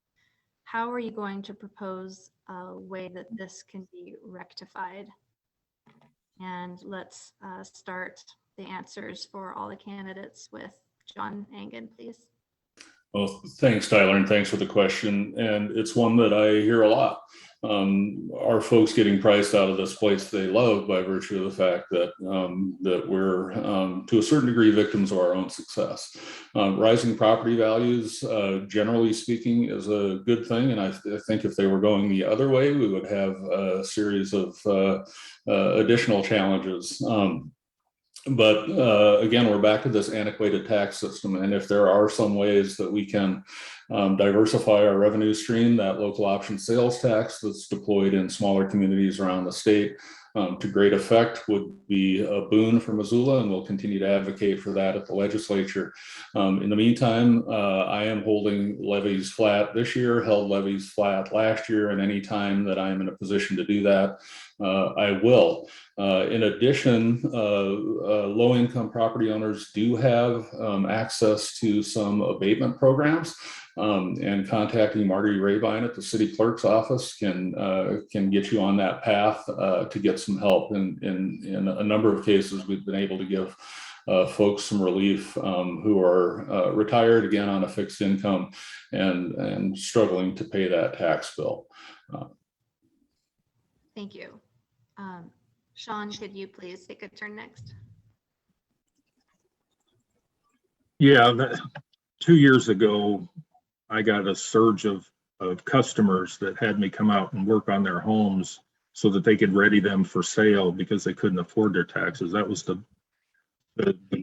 How are you going to propose a way that this can be rectified? And let's start the answers for all the candidates with John Engen, please. Well, thanks, Tyler, and thanks for the question. And it's one that I hear a lot. Are folks getting priced out of this place they love by virtue of the fact that that we're, to a certain degree, victims of our own success? Rising property values, generally speaking, is a good thing. And I think if they were going the other way, we would have a series of additional challenges. But again, we're back to this antiquated tax system. And if there are some ways that we can diversify our revenue stream, that local option sales tax that's deployed in smaller communities around the state to great effect would be a boon for Missoula, and we'll continue to advocate for that at the legislature. In the meantime, I am holding levies flat this year, held levies flat last year, and any time that I'm in a position to do that, I will. In addition, low-income property owners do have access to some abatement programs, and contacting Marty Rabine at the city clerk's office can get you on that path to get some help. In a number of cases, we've been able to give folks some relief who are retired, again, on a fixed income and struggling to pay that tax bill. Thank you. Sean, could you please take a turn next? Yeah, 2 years ago, I got a surge of customers that had me come out and work on their homes so that they could ready them for sale because they couldn't afford their taxes. That was the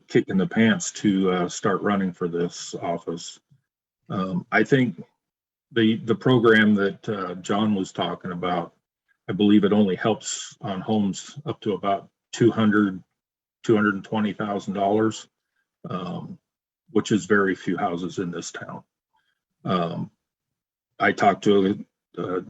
kick in the pants to start running for this office. I think the program that John was talking about, I believe it only helps on homes up to about $220,000, which is very few houses in this town. I talked to a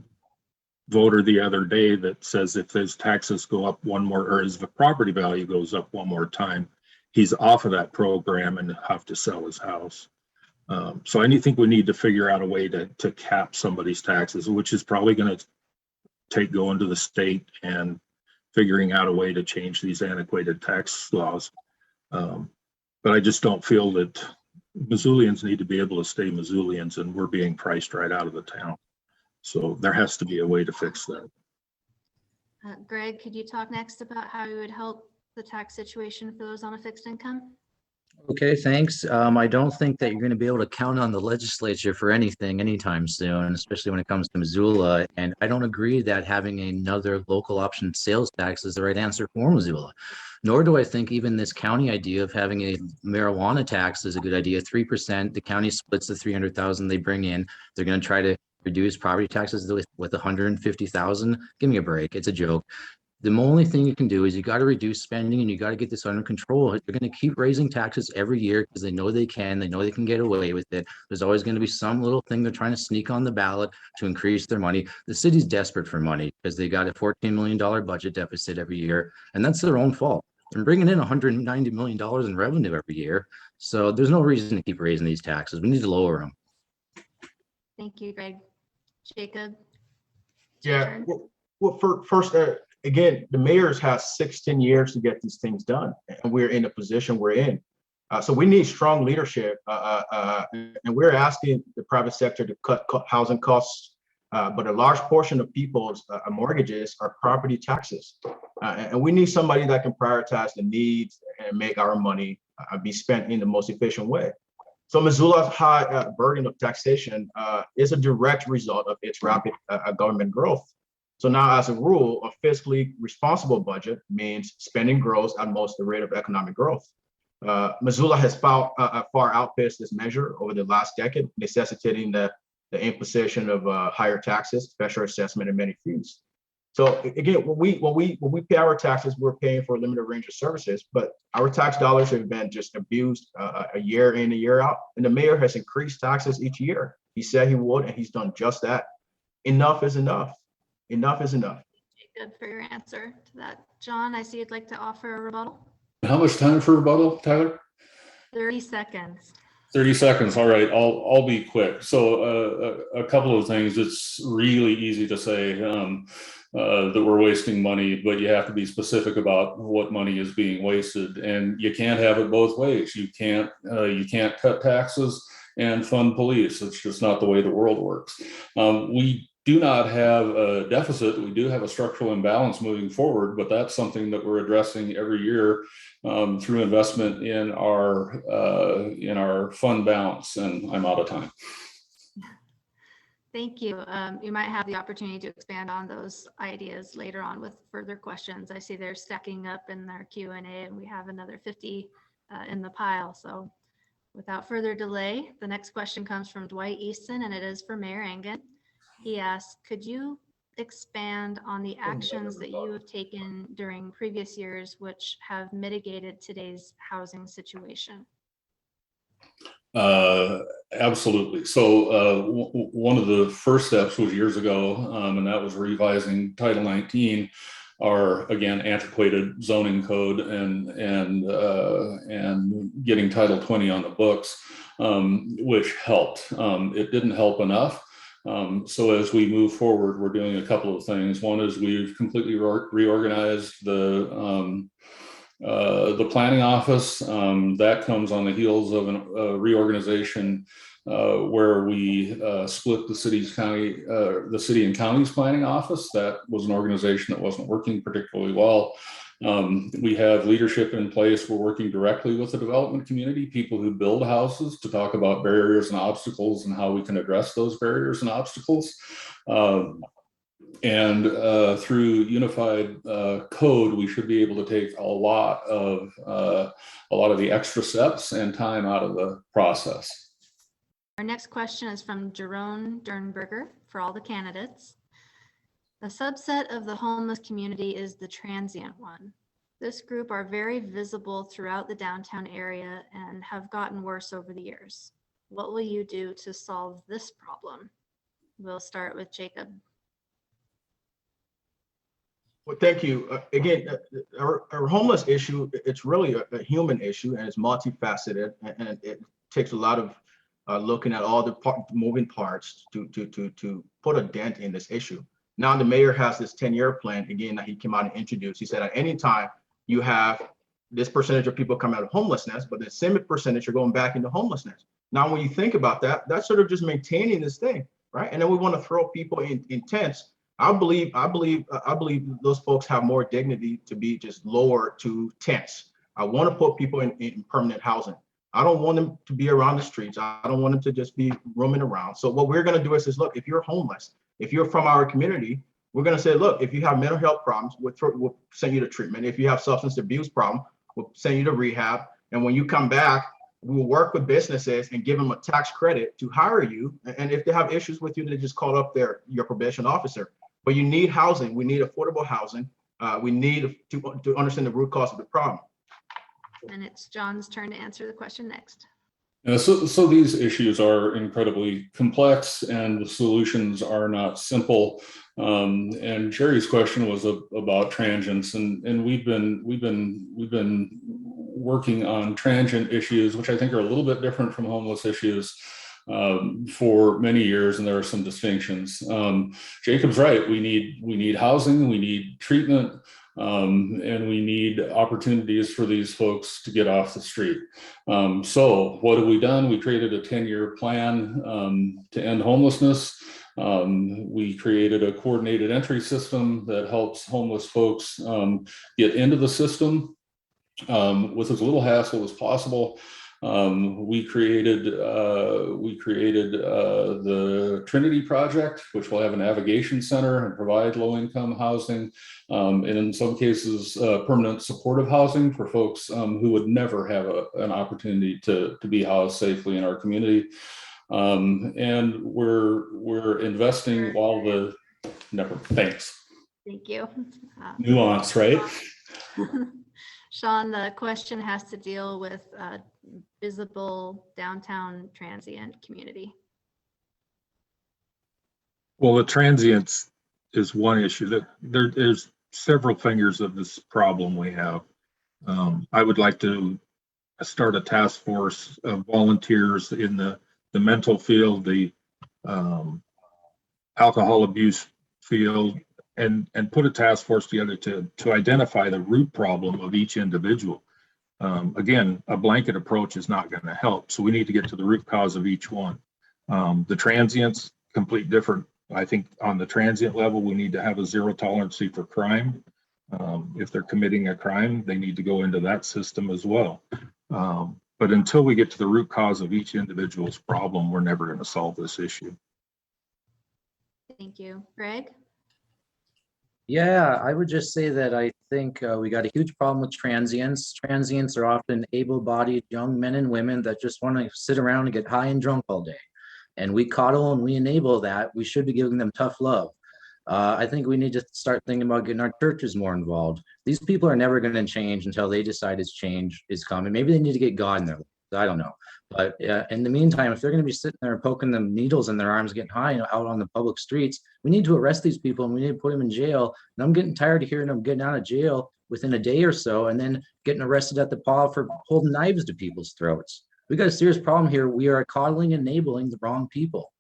voter the other day that says if his taxes go up one more, or his property value goes up one more time, he's off of that program and have to sell his house. So I think we need to figure out a way to cap somebody's taxes, which is probably going to take going to the state and figuring out a way to change these antiquated tax laws. But I just don't feel that Missoulians need to be able to stay Missoulians, and we're being priced right out of the town. So there has to be a way to fix that. Greg, could you talk next about how you would help the tax situation for those on a fixed income? Okay, thanks. I don't think that you're going to be able to count on the legislature for anything anytime soon, especially when it comes to Missoula. And I don't agree that having another local option sales tax is the right answer for Missoula. Nor do I think even this county idea of having a marijuana tax is a good idea. 3%, the county splits the 300,000 they bring in. They're going to try to reduce property taxes with 150,000. Give me a break. It's a joke. The only thing you can do is you got to reduce spending and you got to get this under control. They're going to keep raising taxes every year because they know they can. They know they can get away with it. There's always going to be some little thing they're trying to sneak on the ballot to increase their money. The city's desperate for money because they got a $14 million budget deficit every year, and that's their own fault. They're bringing in $190 million in revenue every year. So there's no reason to keep raising these taxes. We need to lower them. Thank you, Greg. Jacob? Yeah. First, again, the mayors have 16 years to get these things done, and we're in the position we're in. So we need strong leadership, and we're asking the private sector to cut housing costs, but a large portion of people's mortgages are property taxes. And we need somebody that can prioritize the needs and make our money be spent in the most efficient way. So Missoula's high burden of taxation is a direct result of its rapid government growth. So now, as a rule, a fiscally responsible budget means spending grows at most the rate of economic growth. Missoula has far outpaced this measure over the last decade, necessitating the imposition of higher taxes, special assessment, and many fees. So again, when we pay our taxes, we're paying for a limited range of services, but our tax dollars have been just abused a year in, a year out. And the mayor has increased taxes each year. He said he would, and he's done just that. Enough is enough. Enough is enough. Good for your answer to that. John, I see you'd like to offer a rebuttal. How much time for rebuttal, Tyler? 30 seconds. 30 seconds. All right, I'll be quick. So a couple of things. It's really easy to say that we're wasting money, but you have to be specific about what money is being wasted, and you can't have it both ways. You can't cut taxes and fund police. It's just not the way the world works. We do not have a deficit. We do have a structural imbalance moving forward, but that's something that we're addressing every year through investment in our fund balance. And I'm out of time. Thank you. You might have the opportunity to expand on those ideas later on with further questions. I see they're stacking up in their Q&A, and we have another 50 in the pile. So without further delay, the next question comes from Dwight Easton, and it is for Mayor Engen. He asks, could you expand on the actions that you have taken during previous years which have mitigated today's housing situation? Absolutely. So one of the first steps was years ago, and that was revising Title 19, our, again, antiquated zoning code, and getting Title 20 on the books, which helped. It didn't help enough. So as we move forward, we're doing a couple of things. One is we've completely reorganized the planning office. That comes on the heels of a reorganization where we split the city and county's planning office. That was an organization that wasn't working particularly well. We have leadership in place. We're working directly with the development community, people who build houses, to talk about barriers and obstacles and how we can address those barriers and obstacles. And through unified code, we should be able to take a lot of the extra steps and time out of the process. Our next question is from Jerome Dernberger for all the candidates. A subset of the homeless community is the transient one. This group are very visible throughout the downtown area and have gotten worse over the years. What will you do to solve this problem? We'll start with Jacob. Well, thank you. Again, our homeless issue, it's really a human issue, and it's multifaceted, and it takes a lot of looking at all the moving parts to put a dent in this issue. Now the mayor has this 10-year plan, again, that he came out and introduced. He said at any time you have this percentage of people come out of homelessness, but the same percentage are going back into homelessness. Now, when you think about that, that's sort of just maintaining this thing, right? And then we want to throw people in tents. I believe those folks have more dignity to be just lower to tents. I want to put people in permanent housing. I don't want them to be around the streets. I don't want them to just be roaming around. So what we're going to do is look, if you're homeless, if you're from our community, we're going to say, look, if you have mental health problems, we'll send you to treatment. If you have substance abuse problem, we'll send you to rehab. And when you come back, we'll work with businesses and give them a tax credit to hire you. And if they have issues with you, they just call up your probation officer. But you need housing. We need affordable housing. We need to understand the root cause of the problem. And it's John's turn to answer the question next. So these issues are incredibly complex and the solutions are not simple. And Jerry's question was about transients, and we've been working on transient issues, which I think are a little bit different from homeless issues, for many years, and there are some distinctions. Jacob's right. We need housing, we need treatment, and we need opportunities for these folks to get off the street. So what have we done? We created a 10-year plan to end homelessness. We created a coordinated entry system that helps homeless folks get into the system with as little hassle as possible. We created the Trinity Project, which will have a navigation center and provide low-income housing, and in some cases, permanent supportive housing for folks who would never have an opportunity to be housed safely in our community. And we're investing while the never. Thanks. Thank you. Nuance, right? Sean, the question has to deal with visible downtown transient community. Well, the transients is one issue. That there's several fingers of this problem we have. I would like to start a task force of volunteers in the mental field, the alcohol abuse field, and put a task force together to identify the root problem of each individual. Again, a blanket approach is not going to help, so we need to get to the root cause of each one. The transients, complete different. I think on the transient level, we need to have a zero tolerance for crime. If they're committing a crime, they need to go into that system as well. But until we get to the root cause of each individual's problem, we're never going to solve this issue. Thank you. Greg? Yeah, I would just say that I think we got a huge problem with transients. Transients are often able-bodied young men and women that just want to sit around and get high and drunk all day. And we coddle and we enable that. We should be giving them tough love. I think we need to start thinking about getting our churches more involved. These people are never going to change until they decide change is coming. Maybe they need to get God in their lives. I don't know. But in the meantime, if they're going to be sitting there poking them needles in their arms, getting high out on the public streets, we need to arrest these people and we need to put them in jail. And I'm getting tired of hearing them getting out of jail within a day or so and then getting arrested at the paw for holding knives to people's throats. We got a serious problem here. We are coddling and enabling the wrong people.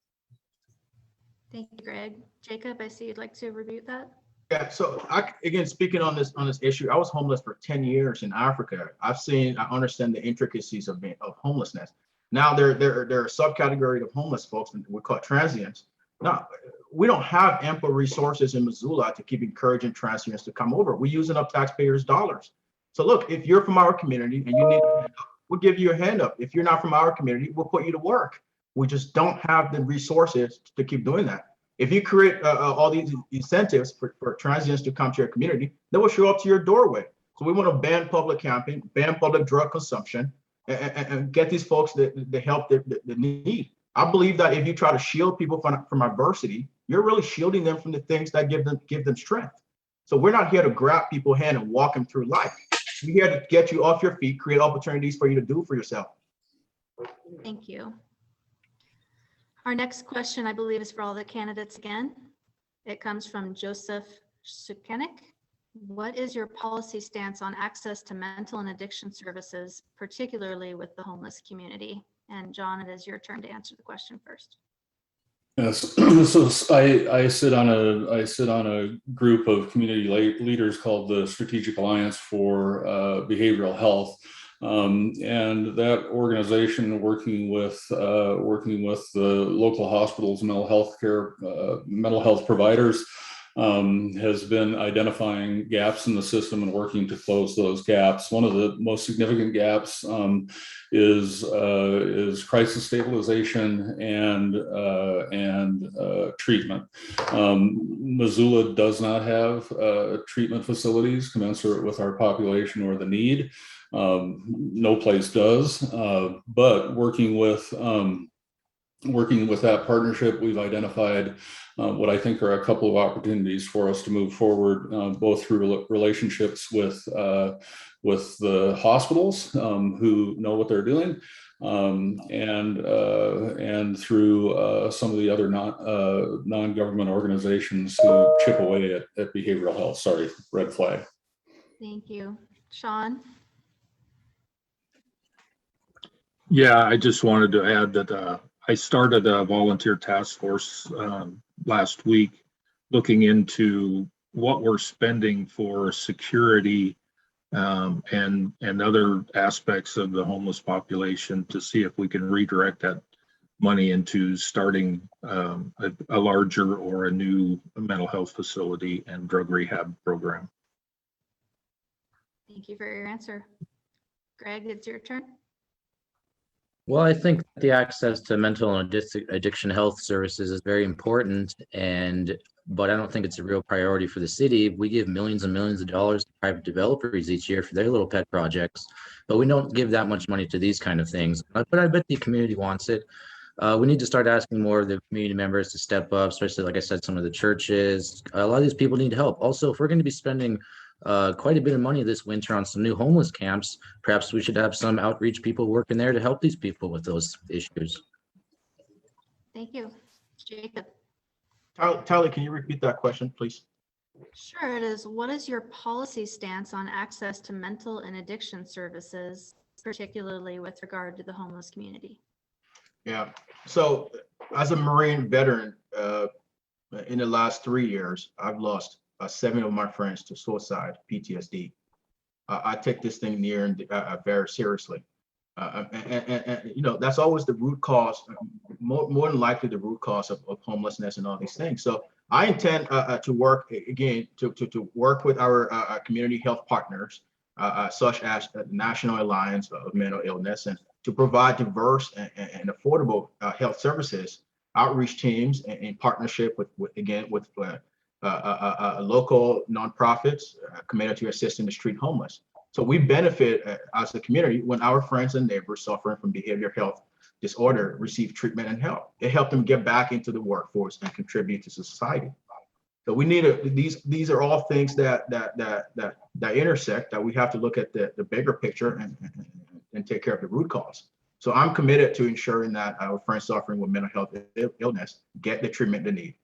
Thank you, Greg. Jacob, I see you'd like to review that. Yeah, so again, speaking on this issue, I was homeless for 10 years in Africa. I understand the intricacies of homelessness. Now there are a subcategory of homeless folks, and we call it transients. Now, we don't have ample resources in Missoula to keep encouraging transients to come over. We're using up taxpayers' dollars. So look, if you're from our community and you need a hand up, we'll give you a hand up. If you're not from our community, we'll put you to work. We just don't have the resources to keep doing that. If you create all these incentives for transients to come to your community, they will show up to your doorway. So we want to ban public camping, ban public drug consumption, and get these folks the help they need. I believe that if you try to shield people from adversity, you're really shielding them from the things that give them strength. So we're not here to grab people's hand and walk them through life. We're here to get you off your feet, create opportunities for you to do for yourself. Thank you. Our next question, I believe, is for all the candidates again. It comes from Joseph Sukenik. What is your policy stance on access to mental and addiction services, particularly with the homeless community? And John, it is your turn to answer the question first. Yes, so I sit on a group of community leaders called the Strategic Alliance for Behavioral Health. And that organization working with the local hospitals, mental health providers, has been identifying gaps in the system and working to close those gaps. One of the most significant gaps is crisis stabilization and treatment. Missoula does not have treatment facilities commensurate with our population or the need. No place does, but working with that partnership, we've identified what I think are a couple of opportunities for us to move forward, both through relationships with the hospitals who know what they're doing, and through some of the other non-government organizations who chip away at behavioral health. Sorry, red flag. Thank you. Sean? Yeah, I just wanted to add that I started a volunteer task force last week looking into what we're spending for security and other aspects of the homeless population to see if we can redirect that money into starting a larger or a new mental health facility and drug rehab program. Thank you for your answer. Greg, it's your turn. Well, I think the access to mental and addiction health services is very important, but I don't think it's a real priority for the city. We give millions and millions of dollars to private developers each year for their little pet projects, but we don't give that much money to these kind of things. But I bet the community wants it. We need to start asking more of the community members to step up, especially, like I said, some of the churches. A lot of these people need help. Also, if we're going to be spending quite a bit of money this winter on some new homeless camps, perhaps we should have some outreach people working there to help these people with those issues. Thank you. Jacob? Tyler, can you repeat that question, please? Sure, it is. What is your policy stance on access to mental and addiction services, particularly with regard to the homeless community? Yeah, so as a Marine veteran, in the last 3 years, I've lost 7 of my friends to suicide, PTSD. I take this thing near and very seriously. And you know, that's always the root cause, more than likely the root cause of homelessness and all these things. So I intend to work, again, to work with our community health partners, such as the National Alliance of Mental Illness, and to provide diverse and affordable health services, outreach teams in partnership with local nonprofits committed to assisting the street homeless. So we benefit as a community when our friends and neighbors suffering from behavioral health disorder receive treatment and help. It helps them get back into the workforce and contribute to society. So we need these are all things that intersect, that we have to look at the bigger picture and take care of the root cause. So I'm committed to ensuring that our friends suffering with mental health illness get the treatment they need.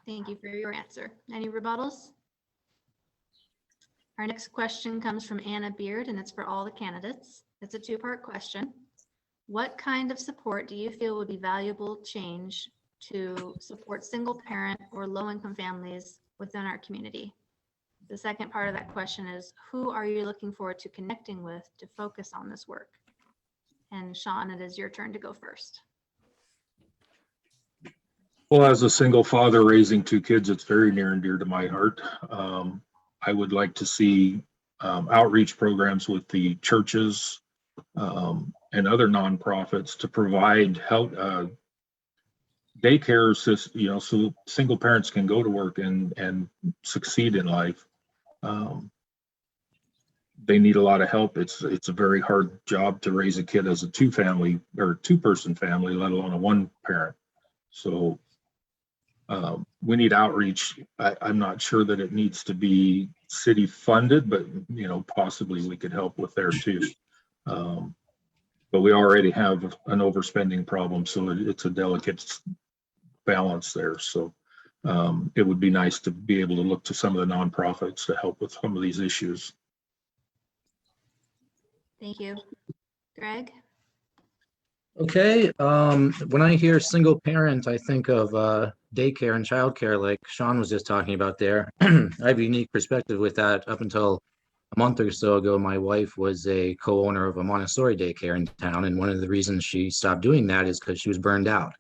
Thank you for your answer. Any rebuttals? Our next question comes from Anna Beard, and it's for all the candidates. It's a two-part question. What kind of support do you feel would be valuable change to support single parent or low-income families within our community? The second part of that question is, who are you looking forward to connecting with to focus on this work? And Sean, it is your turn to go first. Well, as a single father raising 2 kids, it's very near and dear to my heart. I would like to see outreach programs with the churches and other nonprofits to provide help, daycare, you know, so single parents can go to work and succeed in life. They need a lot of help. It's a very hard job to raise a kid as a 2-person family, let alone a 1 parent. So we need outreach. I'm not sure that it needs to be city funded, but you know, possibly we could help with there too. But we already have an overspending problem, so it's a delicate balance there. So it would be nice to be able to look to some of the nonprofits to help with some of these issues. Thank you. Greg? Okay, when I hear single parent, I think of daycare and childcare, like Sean was just talking about there. I have a unique perspective with that. Up until a month or so ago, my wife was a co-owner of a Montessori daycare in town, and one of the reasons she stopped doing that is because she was burned out.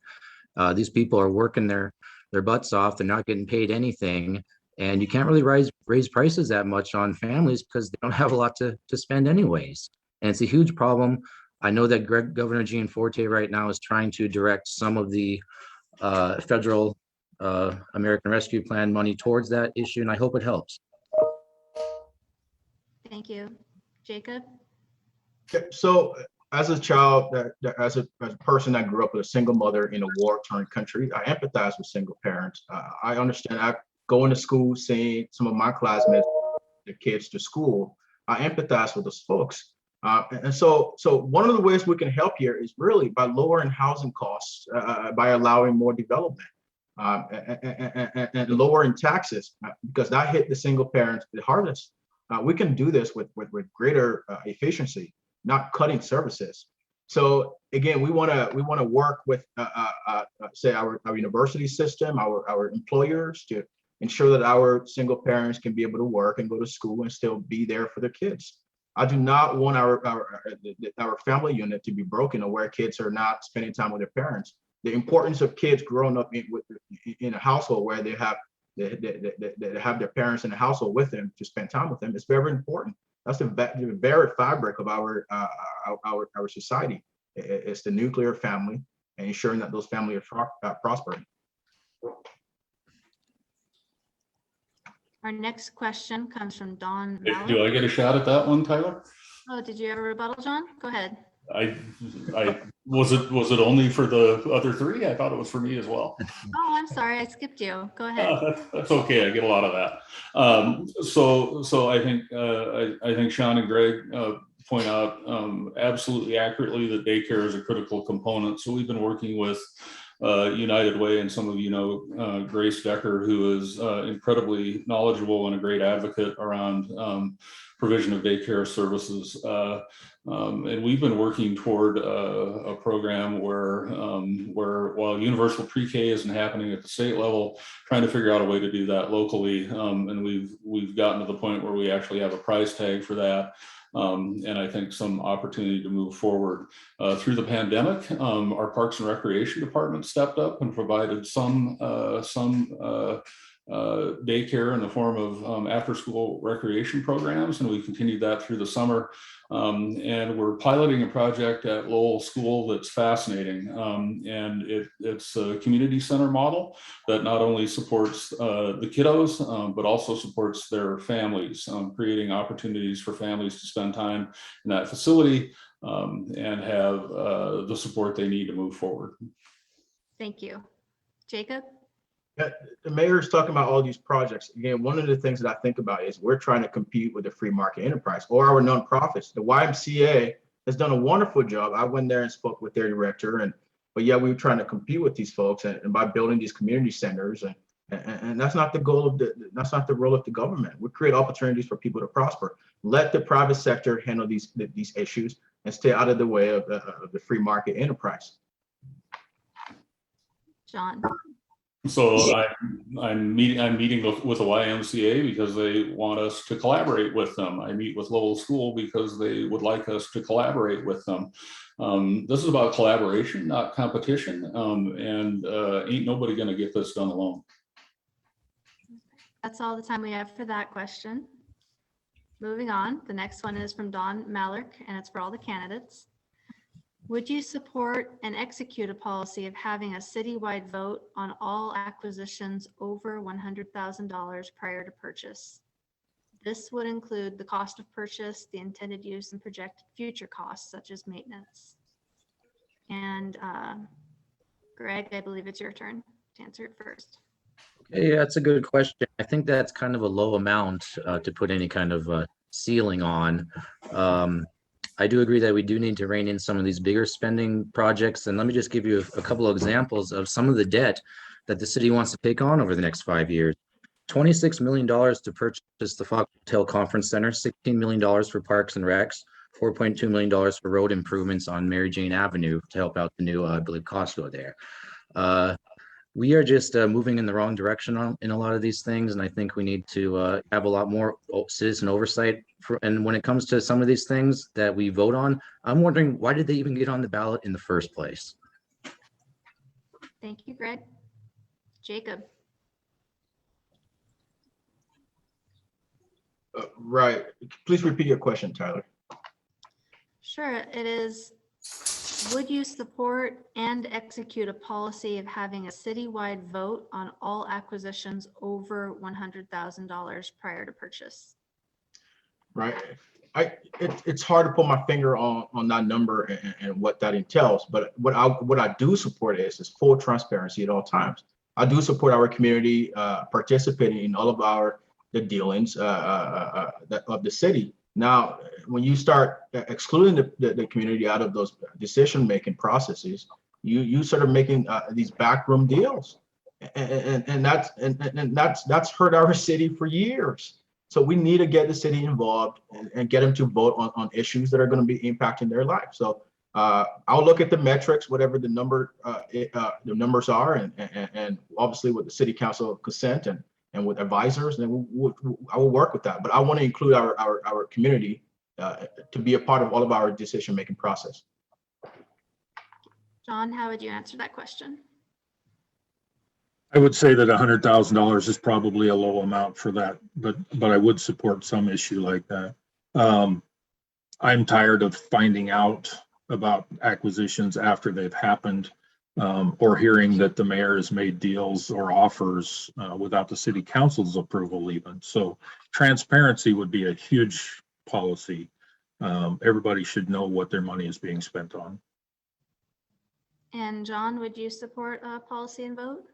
These people are working their their butts off. They're not getting paid anything. And you can't really raise prices that much on families because they don't have a lot to spend anyways. And it's a huge problem. I know that Governor Gianforte right now is trying to direct some of the federal American Rescue Plan money towards that issue, and I hope it helps. Thank you. Jacob? So as a child, as a person that grew up with a single mother in a war-torn country, I empathize with single parents. I understand. I going to school, seeing some of my classmates, their kids to school. I empathize with those folks. And so one of the ways we can help here is really by lowering housing costs, by allowing more development, and lowering taxes, because that hit the single parents the hardest. We can do this with greater efficiency, not cutting services. So again, we want to work with say our university system, our employers, to ensure that our single parents can be able to work and go to school and still be there for their kids. I do not want our family unit to be broken, or where kids are not spending time with their parents. The importance of kids growing up in a household where they have their parents in the household with them to spend time with them is very important. That's the very fabric of our society. It's the nuclear family and ensuring that those families are prospering. Our next question comes from Don Mallett. Do I get a shot at that one, Tyler? Oh, did you have a rebuttal, John? Go ahead. I was it only for the other three? I thought it was for me as well. Oh, I'm sorry, I skipped you. Go ahead. That's okay. I get a lot of that. So I think Sean and Greg point out absolutely accurately that daycare is a critical component. So we've been working with United Way, and some of you know Grace Decker, who is incredibly knowledgeable and a great advocate around provision of daycare services. And we've been working toward a program where while universal pre-K isn't happening at the state level, trying to figure out a way to do that locally. And we've gotten to the point where we actually have a price tag for that. And I think some opportunity to move forward. Through the pandemic, our Parks and Recreation Department stepped up and provided some daycare in the form of after-school recreation programs, and we continued that through the summer. And we're piloting a project at Lowell School that's fascinating. And it's a community center model that not only supports the kiddos, but also supports their families, creating opportunities for families to spend time in that facility and have the support they need to move forward. Thank you. Jacob? The mayor is talking about all these projects. Again, one of the things that I think about is we're trying to compete with the free market enterprise or our nonprofits. The YMCA has done a wonderful job. I went there and spoke with their director, but yeah, we were trying to compete with these folks and by building these community centers, and that's not the goal of that's not the role of the government. We create opportunities for people to prosper. Let the private sector handle these issues and stay out of the way of the free market enterprise. John? So I'm meeting with the YMCA because they want us to collaborate with them. I meet with Lowell School because they would like us to collaborate with them. This is about collaboration, not competition, and ain't nobody going to get this done alone. That's all the time we have for that question. Moving on, the next one is from Don Mallert, and it's for all the candidates. Would you support and execute a policy of having a citywide vote on all acquisitions over $100,000 prior to purchase? This would include the cost of purchase, the intended use, and projected future costs such as maintenance. And Greg, I believe it's your turn to answer it first. Okay, that's a good question. I think that's kind of a low amount to put any kind of ceiling on. I do agree that we do need to rein in some of these bigger spending projects. And let me just give you a couple of examples of some of the debt that the city wants to take on over the next 5 years. $26 million to purchase the Fox Hotel Conference Center, $16 million for Parks and Recs, $4.2 million for road improvements on Mary Jane Avenue to help out the new, I believe, Costco there. We are just moving in the wrong direction in a lot of these things, and I think we need to have a lot more citizen oversight. And when it comes to some of these things that we vote on, I'm wondering, why did they even get on the ballot in the first place? Thank you, Greg. Jacob. Right. Please repeat your question, Tyler. Sure, it is, would you support and execute a policy of having a citywide vote on all acquisitions over $100,000 prior to purchase? Right. It's hard to put my finger on that number and what that entails, but what I do support is full transparency at all times. I do support our community participating in all of the dealings of the city. Now, when you start excluding the community out of those decision-making processes, you start making these backroom deals, and that's hurt our city for years. So we need to get the city involved and get them to vote on issues that are going to be impacting their life. So I'll look at the metrics, whatever the numbers are, and obviously with the city council consent and with advisors, and I will work with that. But I want to include our community to be a part of all of our decision-making process. John, how would you answer that question? I would say that $100,000 is probably a low amount for that, but I would support some issue like that. I'm tired of finding out about acquisitions after they've happened, or hearing that the mayor has made deals or offers without the city council's approval even. So transparency would be a huge policy. Everybody should know what their money is being spent on. And John, would you support a policy and vote?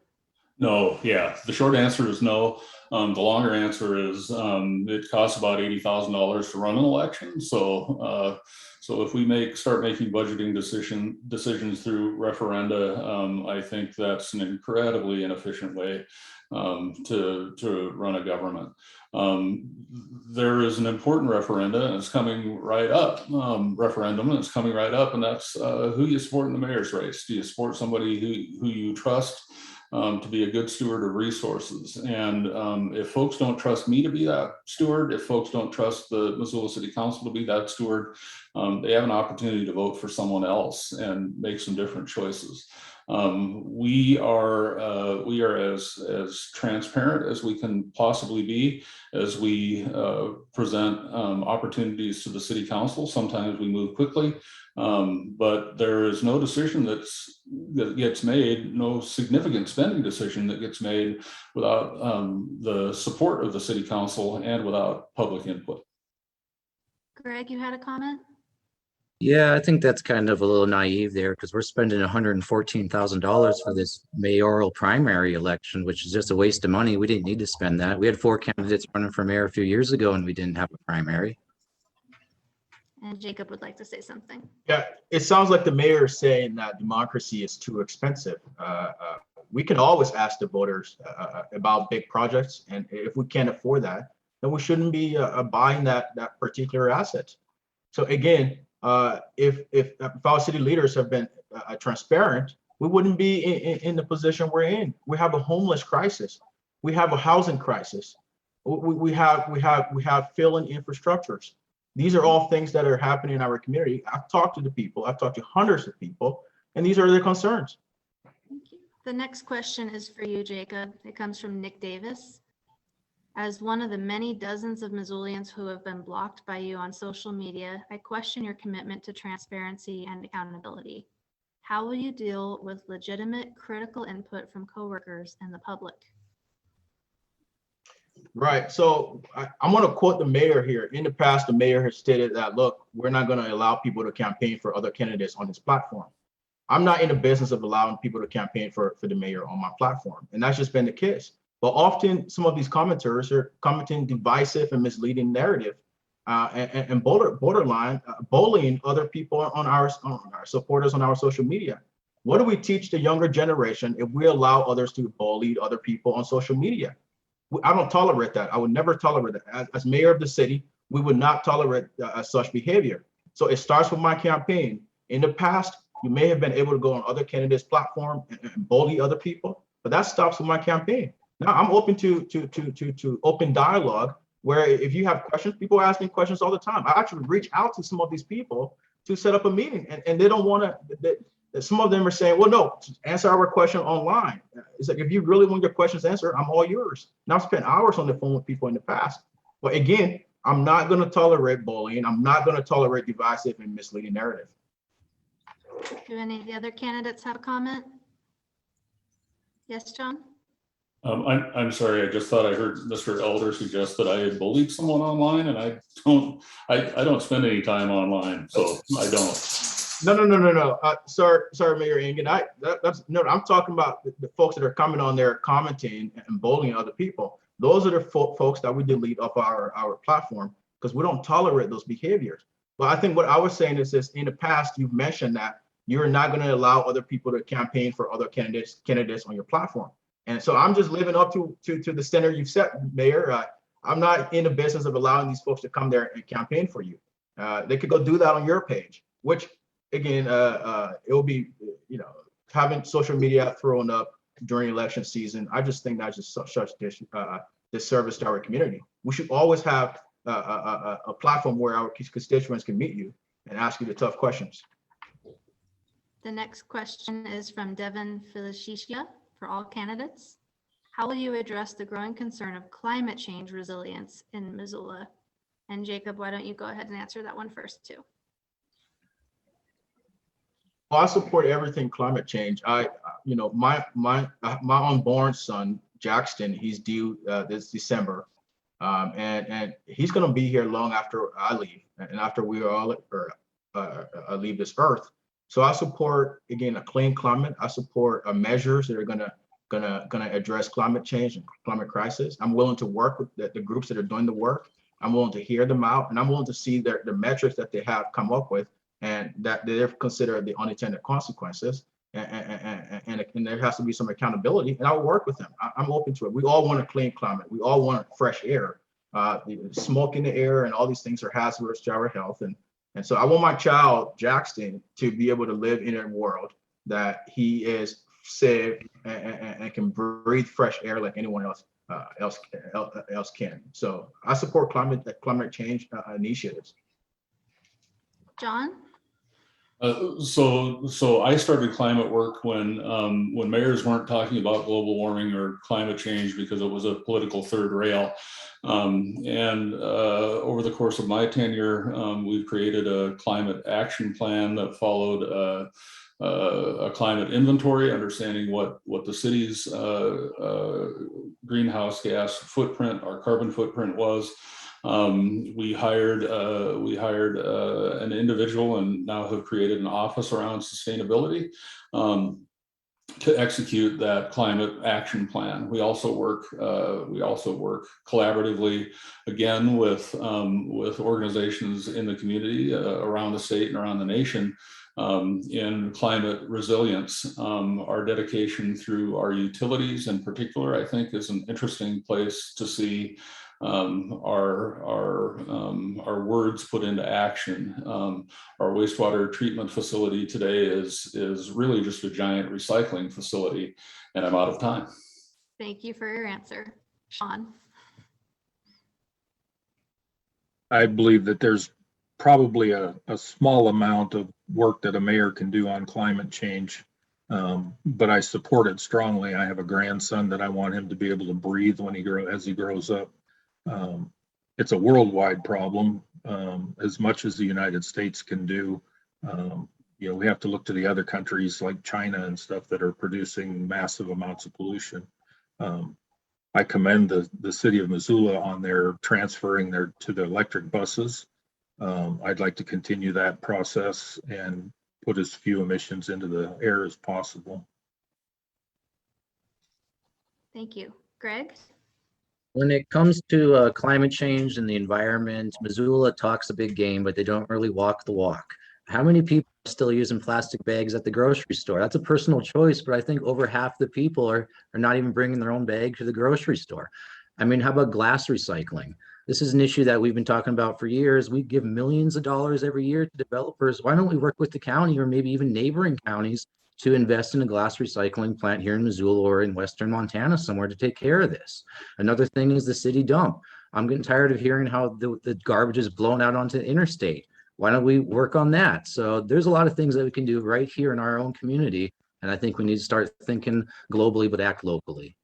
No, yeah. The short answer is no. The longer answer is it costs about $80,000 to run an election. So if we start making budgeting decisions through referenda, I think that's an incredibly inefficient way to run a government. There is an important referendum, and it's coming right up. And it's coming right up, and that's who you support in the mayor's race. Do you support somebody who you trust to be a good steward of resources? And if folks don't trust me to be that steward, if folks don't trust the Missoula City Council to be that steward, they have an opportunity to vote for someone else and make some different choices. We are as transparent as we can possibly be as we present opportunities to the City Council. Sometimes we move quickly, but there is no decision that gets made, no significant spending decision that gets made without the support of the City Council and without public input. Greg, you had a comment? Yeah, I think that's kind of a little naive there because we're spending $114,000 for this mayoral primary election, which is just a waste of money. We didn't need to spend that. We had 4 candidates running for mayor a few years ago and we didn't have a primary. And Jacob would like to say something. Yeah, it sounds like the mayor is saying that democracy is too expensive. We can always ask the voters about big projects, and if we can't afford that, then we shouldn't be buying that particular asset. So again, if our city leaders have been transparent, we wouldn't be in the position we're in. We have a homeless crisis. We have a housing crisis. We have failing infrastructures. These are all things that are happening in our community. I've talked to the people. I've talked to hundreds of people, and these are their concerns. Thank you. The next question is for you, Jacob. It comes from Nick Davis. As one of the many dozens of Missoulians who have been blocked by you on social media, I question your commitment to transparency and accountability. How will you deal with legitimate critical input from coworkers and the public? Right. So I'm going to quote the mayor here. In the past, the mayor has stated that, look, we're not going to allow people to campaign for other candidates on his platform. I'm not in the business of allowing people to campaign for the mayor on my platform. And that's just been the case. But often some of these commenters are commenting divisive and misleading narrative and borderline bullying other people on our supporters on our social media. What do we teach the younger generation if we allow others to bully other people on social media? I don't tolerate that. I would never tolerate that. As mayor of the city, we would not tolerate such behavior. So it starts with my campaign. In the past, you may have been able to go on other candidates' platform and bully other people, but that stops with my campaign. Now I'm open to open dialogue where if you have questions, people ask me questions all the time. I actually reach out to some of these people to set up a meeting, and they don't want to. some of them are saying, well, no, answer our question online. It's like, if you really want your questions answered, I'm all yours. Now, I've spent hours on the phone with people in the past. But again, I'm not going to tolerate bullying. I'm not going to tolerate divisive and misleading narrative. Do any of the other candidates have a comment? Yes, John? I'm sorry, I just thought I heard Mr. Elder suggest that I had bullied someone online, and I don't spend any time online, so I don't. No. Sorry, Mayor Engen. I'm talking about the folks that are coming on there commenting and bullying other people. Those are the folks that we delete off our platform because we don't tolerate those behaviors. But I think what I was saying is this: in the past, you've mentioned that you're not going to allow other people to campaign for other candidates on your platform. And so I'm just living up to the standard you've set, Mayor. I'm not in the business of allowing these folks to come there and campaign for you. They could go do that on your page, which again, it will be, having social media thrown up during election season. I just think that's just such disservice to our community. We should always have a platform where our constituents can meet you and ask you the tough questions. The next question is from Devin Felicia for all candidates. How will you address the growing concern of climate change resilience in Missoula? And Jacob, why don't you go ahead and answer that one first too? Well, I support everything climate change. My unborn son, Jackson, he's due this December. And he's going to be here long after I leave and after we all leave this earth. So I support, again, a clean climate. I support measures that are gonna address climate change and climate crisis. I'm willing to work with the groups that are doing the work. I'm willing to hear them out, and I'm willing to see the metrics that they have come up with and that they've considered the unintended consequences. And there has to be some accountability, and I'll work with them. I'm open to it. We all want a clean climate. We all want fresh air. The smoke in the air and all these things are hazardous to our health. And so I want my child, Jackson, to be able to live in a world that he is safe and can breathe fresh air like anyone else can. So I support climate change initiatives. John? So I started climate work when mayors weren't talking about global warming or climate change because it was a political third rail. And over the course of my tenure, we've created a climate action plan that followed a climate inventory, understanding what the city's greenhouse gas footprint, our carbon footprint was. We hired an individual and now have created an office around sustainability to execute that climate action plan. We also work collaboratively again with organizations in the community around the state and around the nation in climate resilience. Our dedication through our utilities in particular, I think, is an interesting place to see our words put into action. Our wastewater treatment facility today is really just a giant recycling facility, and I'm out of time. Thank you for your answer. Sean? I believe that there's probably a small amount of work that a mayor can do on climate change, but I support it strongly. I have a grandson that I want him to be able to breathe as he grows up. It's a worldwide problem, as much as the United States can do. We have to look to the other countries like China and stuff that are producing massive amounts of pollution. I commend the city of Missoula on their transferring to the electric buses. I'd like to continue that process and put as few emissions into the air as possible. Thank you. Greg? When it comes to climate change and the environment, Missoula talks a big game, but they don't really walk the walk. How many people are still using plastic bags at the grocery store? That's a personal choice, but I think over half the people are not even bringing their own bag to the grocery store. I mean, how about glass recycling? This is an issue that we've been talking about for years. We give millions of dollars every year to developers. Why don't we work with the county or maybe even neighboring counties to invest in a glass recycling plant here in Missoula or in Western Montana somewhere to take care of this? Another thing is the city dump. I'm getting tired of hearing how the garbage is blown out onto the interstate. why don't we work on that? So there's a lot of things that we can do right here in our own community. And I think we need to start thinking globally, but act locally.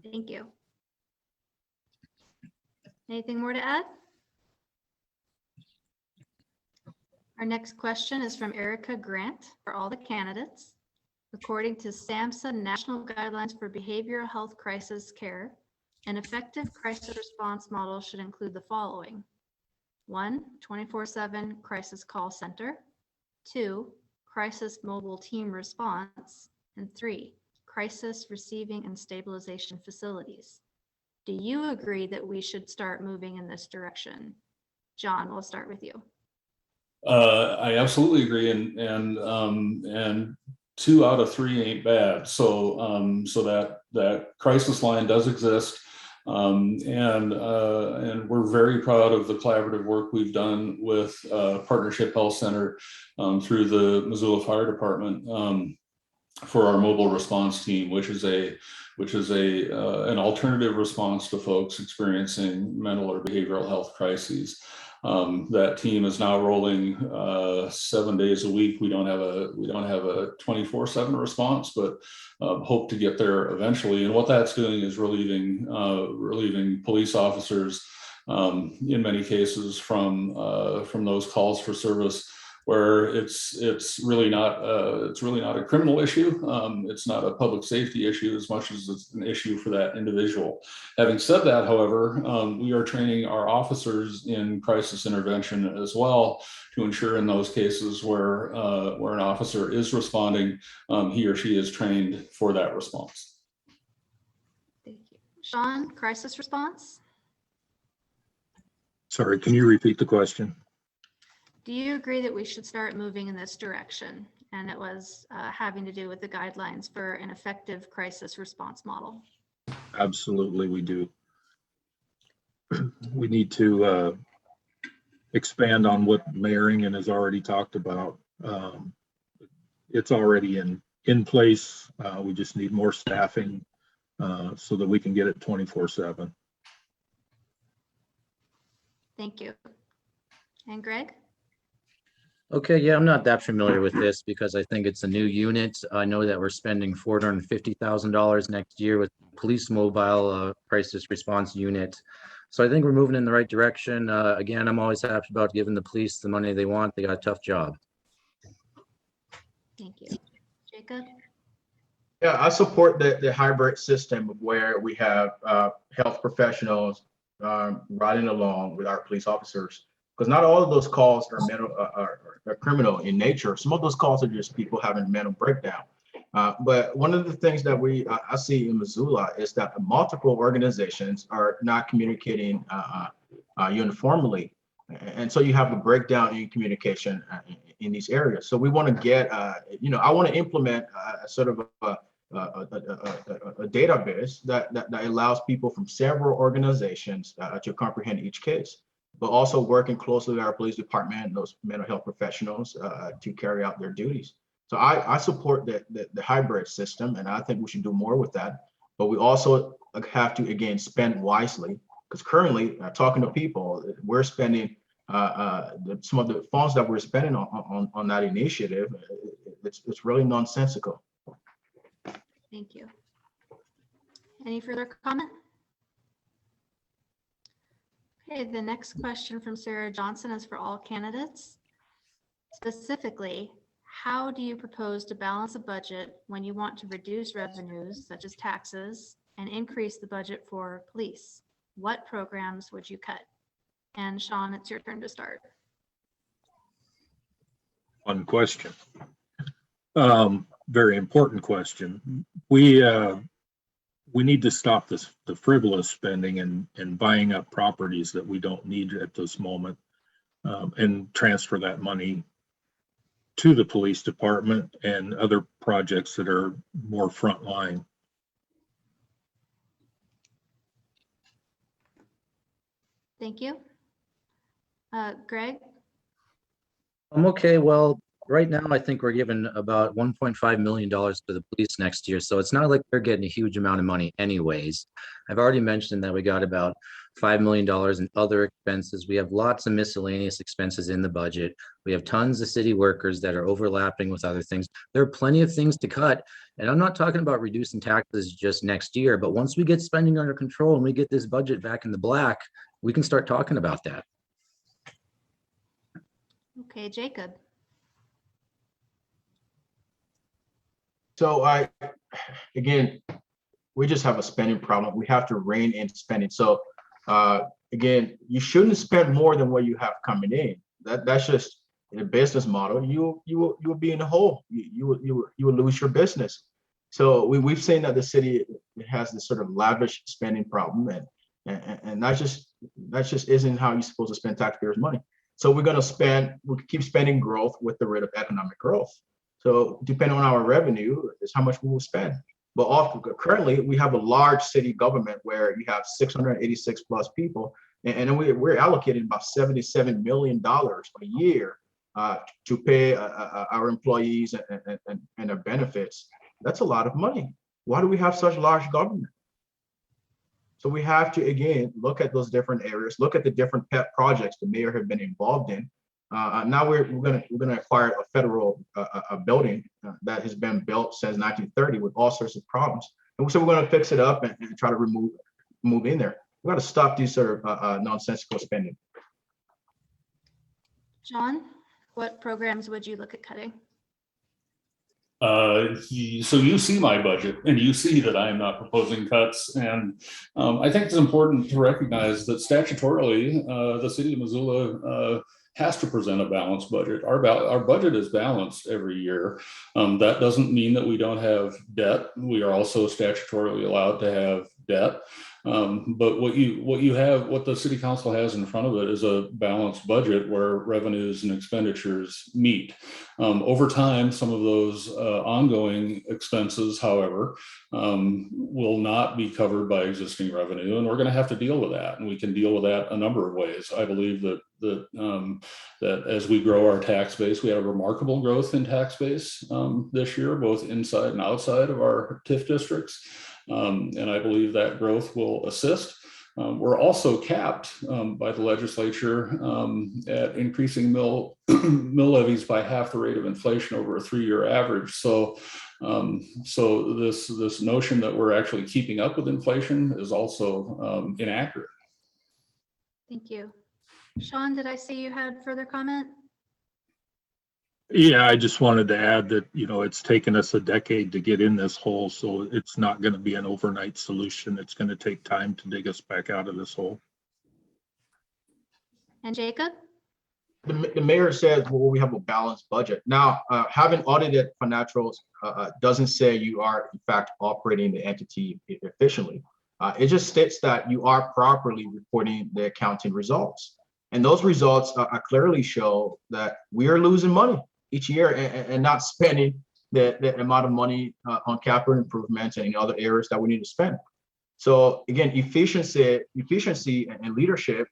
Thank you. Anything more to add? Our next question is from Erica Grant for all the candidates. According to SAMHSA National Guidelines for Behavioral Health Crisis Care, an effective crisis response model should include the following. 1, 24/7 crisis call center. 2, crisis mobile team response. And 3, crisis receiving and stabilization facilities. Do you agree that we should start moving in this direction? John, we'll start with you. I absolutely agree, and 2 out of 3 ain't bad. So that crisis line does exist, and we're very proud of the collaborative work we've done with Partnership Health Center through the Missoula Fire Department for our mobile response team, which is an alternative response to folks experiencing mental or behavioral health crises. That team is now rolling 7 days a week. We don't have a 24/7 response, but hope to get there eventually. And what that's doing is relieving police officers in many cases from those calls for service where it's really not a criminal issue. It's not a public safety issue as much as it's an issue for that individual. Having said that, however, we are training our officers in crisis intervention as well to ensure in those cases where an officer is responding, he or she is trained for that response. Thank you. Sean, crisis response? Sorry, can you repeat the question? Do you agree that we should start moving in this direction? And it was having to do with the guidelines for an effective crisis response model. Absolutely, we do. We need to expand on what Mayor Engen has already talked about. It's already in place. We just need more staffing so that we can get it 24/7. Thank you. And Greg? Okay, yeah, I'm not that familiar with this because I think it's a new unit. I know that we're spending $450,000 next year with police mobile crisis response unit. So I think we're moving in the right direction. Again, I'm always happy about giving the police the money they want. They got a tough job. Thank you. Jacob? Yeah, I support the hybrid system where we have health professionals riding along with our police officers, because not all of those calls are are criminal in nature. Some of those calls are just people having mental breakdown. But one of the things that I see in Missoula is that multiple organizations are not communicating uniformly, and so you have a breakdown in communication in these areas. So we want to get, I want to implement sort of a database that allows people from several organizations to comprehend each case, but also working closely with our police department and those mental health professionals to carry out their duties. So I support the hybrid system, and I think we should do more with that. But we also have to, again, spend wisely, because currently, talking to people, we're spending some of the funds that we're spending on that initiative. It's really nonsensical. Thank you. Any further comment? Okay, the next question from Sarah Johnson is for all candidates. Specifically, how do you propose to balance a budget when you want to reduce revenues such as taxes and increase the budget for police? What programs would you cut? And Sean, it's your turn to start. Fun question. Very important question. We need to stop the frivolous spending and buying up properties that we don't need at this moment, and transfer that money to the police department and other projects that are more frontline. Thank you. Greg? I'm okay. Well, right now, I think we're giving about $1.5 million to the police next year. So it's not like they're getting a huge amount of money anyways. I've already mentioned that we got about $5 million in other expenses. We have lots of miscellaneous expenses in the budget. We have tons of city workers that are overlapping with other things. There are plenty of things to cut. And I'm not talking about reducing taxes just next year, but once we get spending under control and we get this budget back in the black, we can start talking about that. Okay, Jacob. So again, we just have a spending problem. We have to rein in spending. So again, you shouldn't spend more than what you have coming in. That's just a business model. You will be in the hole. You will lose your business. So we've seen that the city has this sort of lavish spending problem, and that just isn't how you're supposed to spend taxpayers' money. So we keep spending growth with the rate of economic growth. So depending on our revenue is how much we will spend. But currently we have a large city government where you have 686 plus people, and we're allocating about $77 million a year to pay our employees and their benefits. That's a lot of money. Why do we have such large government? So we have to, again, look at those different areas, look at the different pet projects the mayor have been involved in. Now we're gonna acquire a federal building that has been built since 1930 with all sorts of problems, and so we're gonna fix it up and try to move in there. We got to stop these sort of nonsensical spending. John, what programs would you look at cutting? So you see my budget and you see that I am not proposing cuts. And I think it's important to recognize that statutorily, the city of Missoula has to present a balanced budget. Our budget is balanced every year. That doesn't mean that we don't have debt. We are also statutorily allowed to have debt. But what the city council has in front of it is a balanced budget where revenues and expenditures meet. Over time, some of those ongoing expenses, however, will not be covered by existing revenue, and we're going to have to deal with that. And we can deal with that a number of ways. I believe that as we grow our tax base, we have remarkable growth in tax base this year, both inside and outside of our TIF districts. And I believe that growth will assist. We're also capped by the legislature at increasing mill levies by half the rate of inflation over a 3-year average. So this notion that we're actually keeping up with inflation is also inaccurate. Thank you. Sean, did I see you had further comment? Yeah, I just wanted to add that, it's taken us a decade to get in this hole, so it's not going to be an overnight solution. It's going to take time to dig us back out of this hole. And Jacob? The mayor says, well, we have a balanced budget. Now, having audited financials doesn't say you are, in fact, operating the entity efficiently. It just states that you are properly reporting the accounting results. And those results clearly show that we are losing money each year and not spending the amount of money on capital improvements and in other areas that we need to spend. So again, efficiency and leadership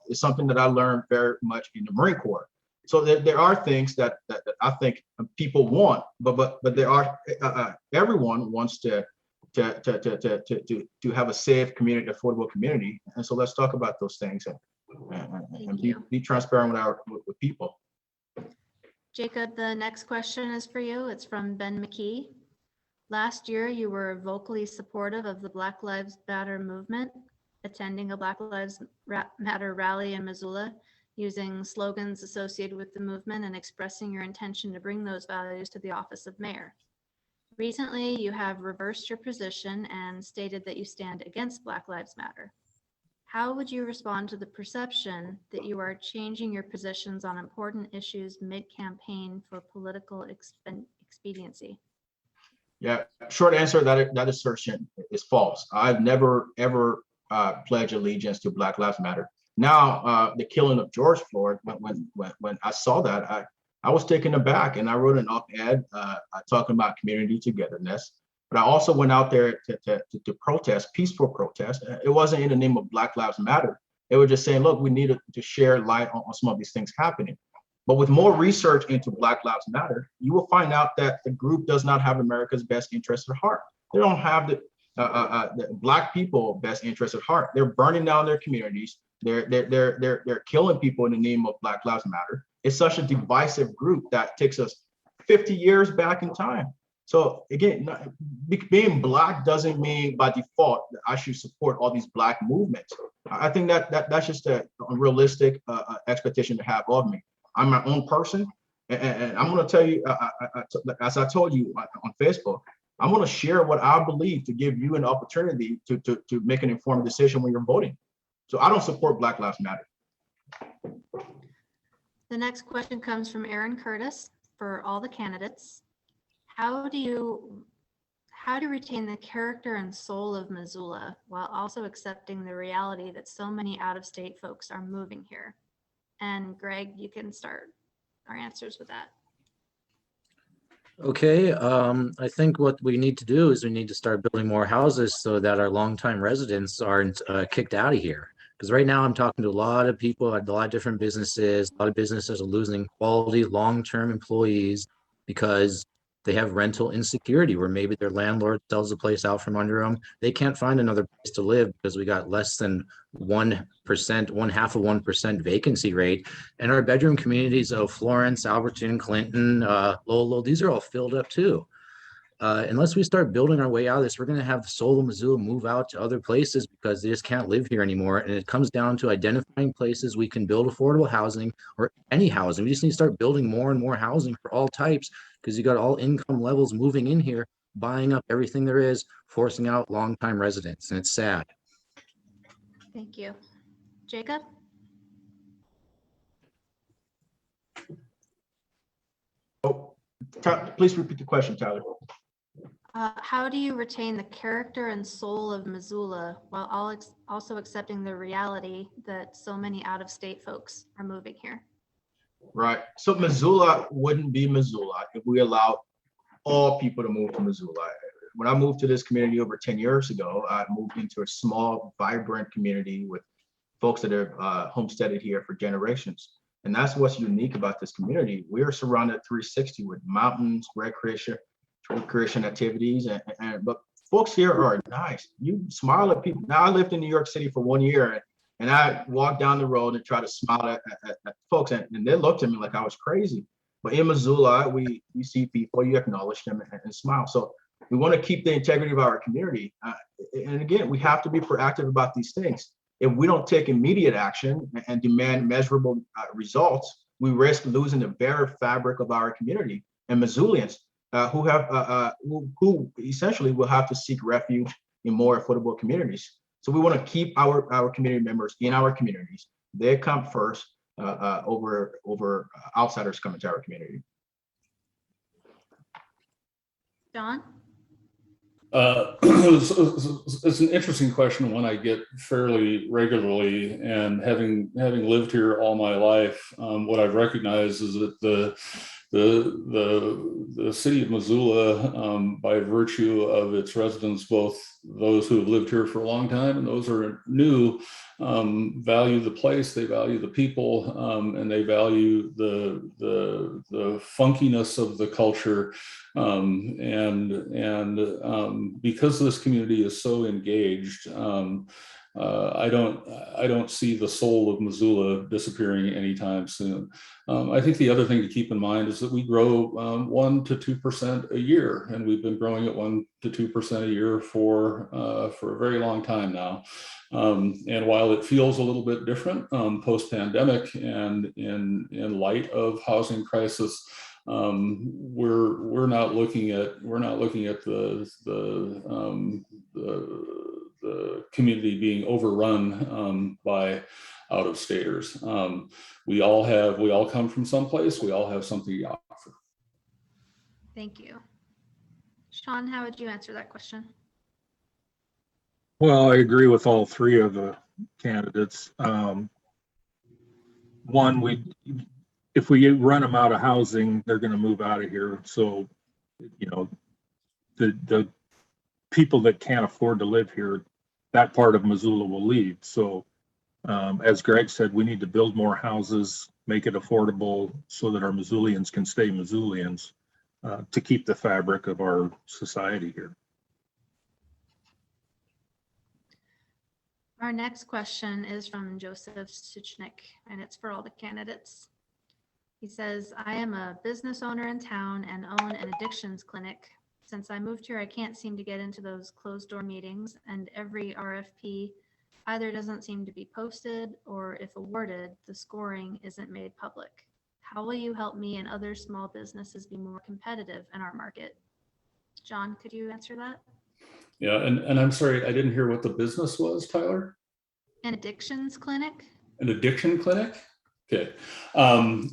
is something that I learned very much in the Marine Corps. So there are things that I think people want, but there are everyone wants to have a safe community, affordable community. And so let's talk about those things and be transparent with people. Jacob, the next question is for you. It's from Ben McKee. Last year, you were vocally supportive of the Black Lives Matter movement, attending a Black Lives Matter rally in Missoula, using slogans associated with the movement and expressing your intention to bring those values to the office of mayor. Recently, you have reversed your position and stated that you stand against Black Lives Matter. How would you respond to the perception that you are changing your positions on important issues mid-campaign for political expediency? Yeah, short answer, that assertion is false. I've never, ever pledged allegiance to Black Lives Matter. Now, the killing of George Floyd, when I saw that, I was taken aback, and I wrote an op-ed talking about community togetherness. But I also went out there to protest, peaceful protest. It wasn't in the name of Black Lives Matter. It was just saying, look, we need to share light on some of these things happening. But with more research into Black Lives Matter, you will find out that the group does not have America's best interest at heart. They don't have the Black people best interest at heart. They're burning down their communities. They're killing people in the name of Black Lives Matter. It's such a divisive group that takes us 50 years back in time. So again, being Black doesn't mean by default that I should support all these Black movements. I think that's just a unrealistic expectation to have of me. I'm my own person, and I'm going to tell you, as I told you on Facebook, I'm going to share what I believe to give you an opportunity to make an informed decision when you're voting. So I don't support Black Lives Matter. The next question comes from Aaron Curtis for all the candidates. How do you retain the character and soul of Missoula while also accepting the reality that so many out-of-state folks are moving here? And Greg, you can start our answers with that. Okay, I think what we need to do is we need to start building more houses so that our longtime residents aren't kicked out of here. Because right now I'm talking to a lot of people at a lot of different businesses. A lot of businesses are losing quality long-term employees because they have rental insecurity, where maybe their landlord sells the place out from under them. They can't find another place to live because we got less than 1%, 0.5% vacancy rate. And our bedroom communities of Florence, Alberton, Clinton, Lowell, these are all filled up too. Unless we start building our way out of this, we're going to have the soul of Missoula move out to other places because they just can't live here anymore. And it comes down to identifying places we can build affordable housing, or any housing. We just need to start building more and more housing for all types, because you got all income levels moving in here, buying up everything there is, forcing out longtime residents. And it's sad. Thank you. Jacob? Oh, please repeat the question, Tyler. How do you retain the character and soul of Missoula while also accepting the reality that so many out-of-state folks are moving here? Right. So Missoula wouldn't be Missoula if we allowed all people to move to Missoula. When I moved to this community over 10 years ago, I moved into a small, vibrant community with folks that have homesteaded here for generations. And that's what's unique about this community. We are surrounded 360 with mountains, recreation activities, but folks here are nice. You smile at people. Now I lived in New York City for 1 year, and I walked down the road and try to smile at folks, and they looked at me like I was crazy. But in Missoula, you see people, you acknowledge them and smile. So we want to keep the integrity of our community. And again, we have to be proactive about these things. If we don't take immediate action and demand measurable results, we risk losing the very fabric of our community. And Missoulians who essentially will have to seek refuge in more affordable communities. So we want to keep our community members in our communities. They come first over outsiders coming to our community. John? It's an interesting question, one I get fairly regularly, and having lived here all my life, what I've recognized is that the city of Missoula, by virtue of its residents, both those who have lived here for a long time and those who are new, value the place, they value the people, and they value the funkiness of the culture. Because this community is so engaged, I don't see the soul of Missoula disappearing anytime soon. I think the other thing to keep in mind is that we grow 1 to 2% a year, and we've been growing at 1 to 2% a year for a very long time now. And while it feels a little bit different post-pandemic and in light of housing crisis, we're not looking at the community being overrun by out-of-staters. We all come from someplace. We all have something to offer. Thank you. Sean, how would you answer that question? Well, I agree with all three of the candidates. One, if we run them out of housing, they're going to move out of here. So, the people that can't afford to live here, that part of Missoula will leave. So, as Greg said, we need to build more houses, make it affordable so that our Missoulians can stay Missoulians, to keep the fabric of our society here. Our next question is from Joseph Suchnik, and it's for all the candidates. He says, I am a business owner in town and own an addictions clinic. Since I moved here, I can't seem to get into those closed door meetings, and every RFP either doesn't seem to be posted, or if awarded, the scoring isn't made public. How will you help me and other small businesses be more competitive in our market? John, could you answer that? Yeah, and I'm sorry, I didn't hear what the business was, Tyler? An addictions clinic? An addiction clinic? Okay.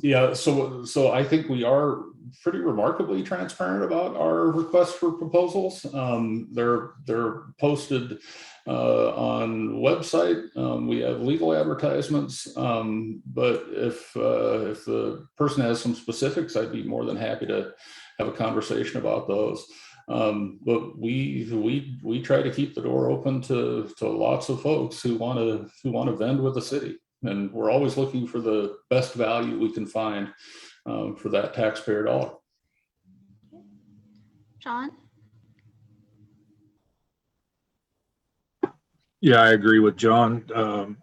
Yeah, so I think we are pretty remarkably transparent about our requests for proposals. They're posted on website. We have legal advertisements, but if the person has some specifics, I'd be more than happy to have a conversation about those. But we try to keep the door open to lots of folks who want to vend with the city, and we're always looking for the best value we can find for that taxpayer dollar. John? Yeah, I agree with John.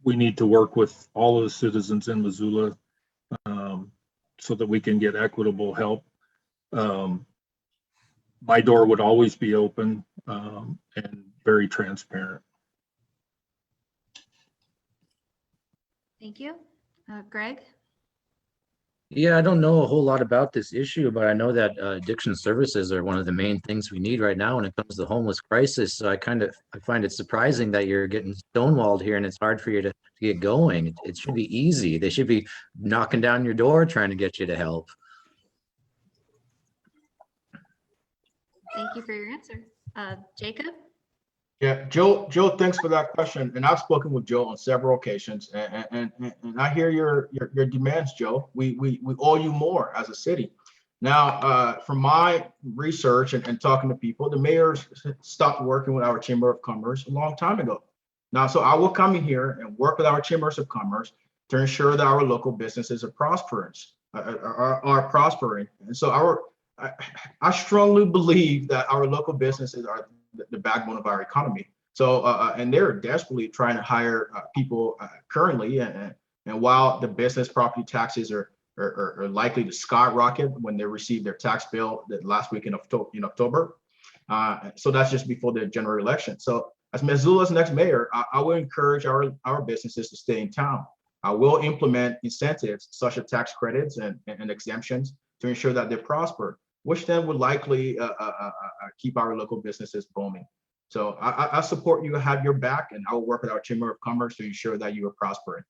We need to work with all of the citizens in Missoula so that we can get equitable help. My door would always be open and very transparent. Thank you. Greg? Yeah, I don't know a whole lot about this issue, but I know that addiction services are one of the main things we need right now when it comes to the homeless crisis. So I find it surprising that you're getting stonewalled here and it's hard for you to get going. It should be easy. They should be knocking down your door trying to get you to help. Thank you for your answer. Jacob? Yeah, Joe, thanks for that question. And I've spoken with Joe on several occasions, and I hear your demands, Joe. We owe you more as a city. Now, from my research and talking to people, the mayor stopped working with our Chamber of Commerce a long time ago. Now, so I will come in here and work with our Chambers of Commerce to ensure that our local businesses are prospering. And so I strongly believe that our local businesses are the backbone of our economy. So, and they're desperately trying to hire people currently. And while the business property taxes are likely to skyrocket when they receive their tax bill the last week in October. So that's just before the general election. So as Missoula's next mayor, I will encourage our businesses to stay in town. I will implement incentives such as tax credits and exemptions to ensure that they prosper, which then would likely keep our local businesses booming. So I support you, have your back, and I will work with our Chamber of Commerce to ensure that you are prospering.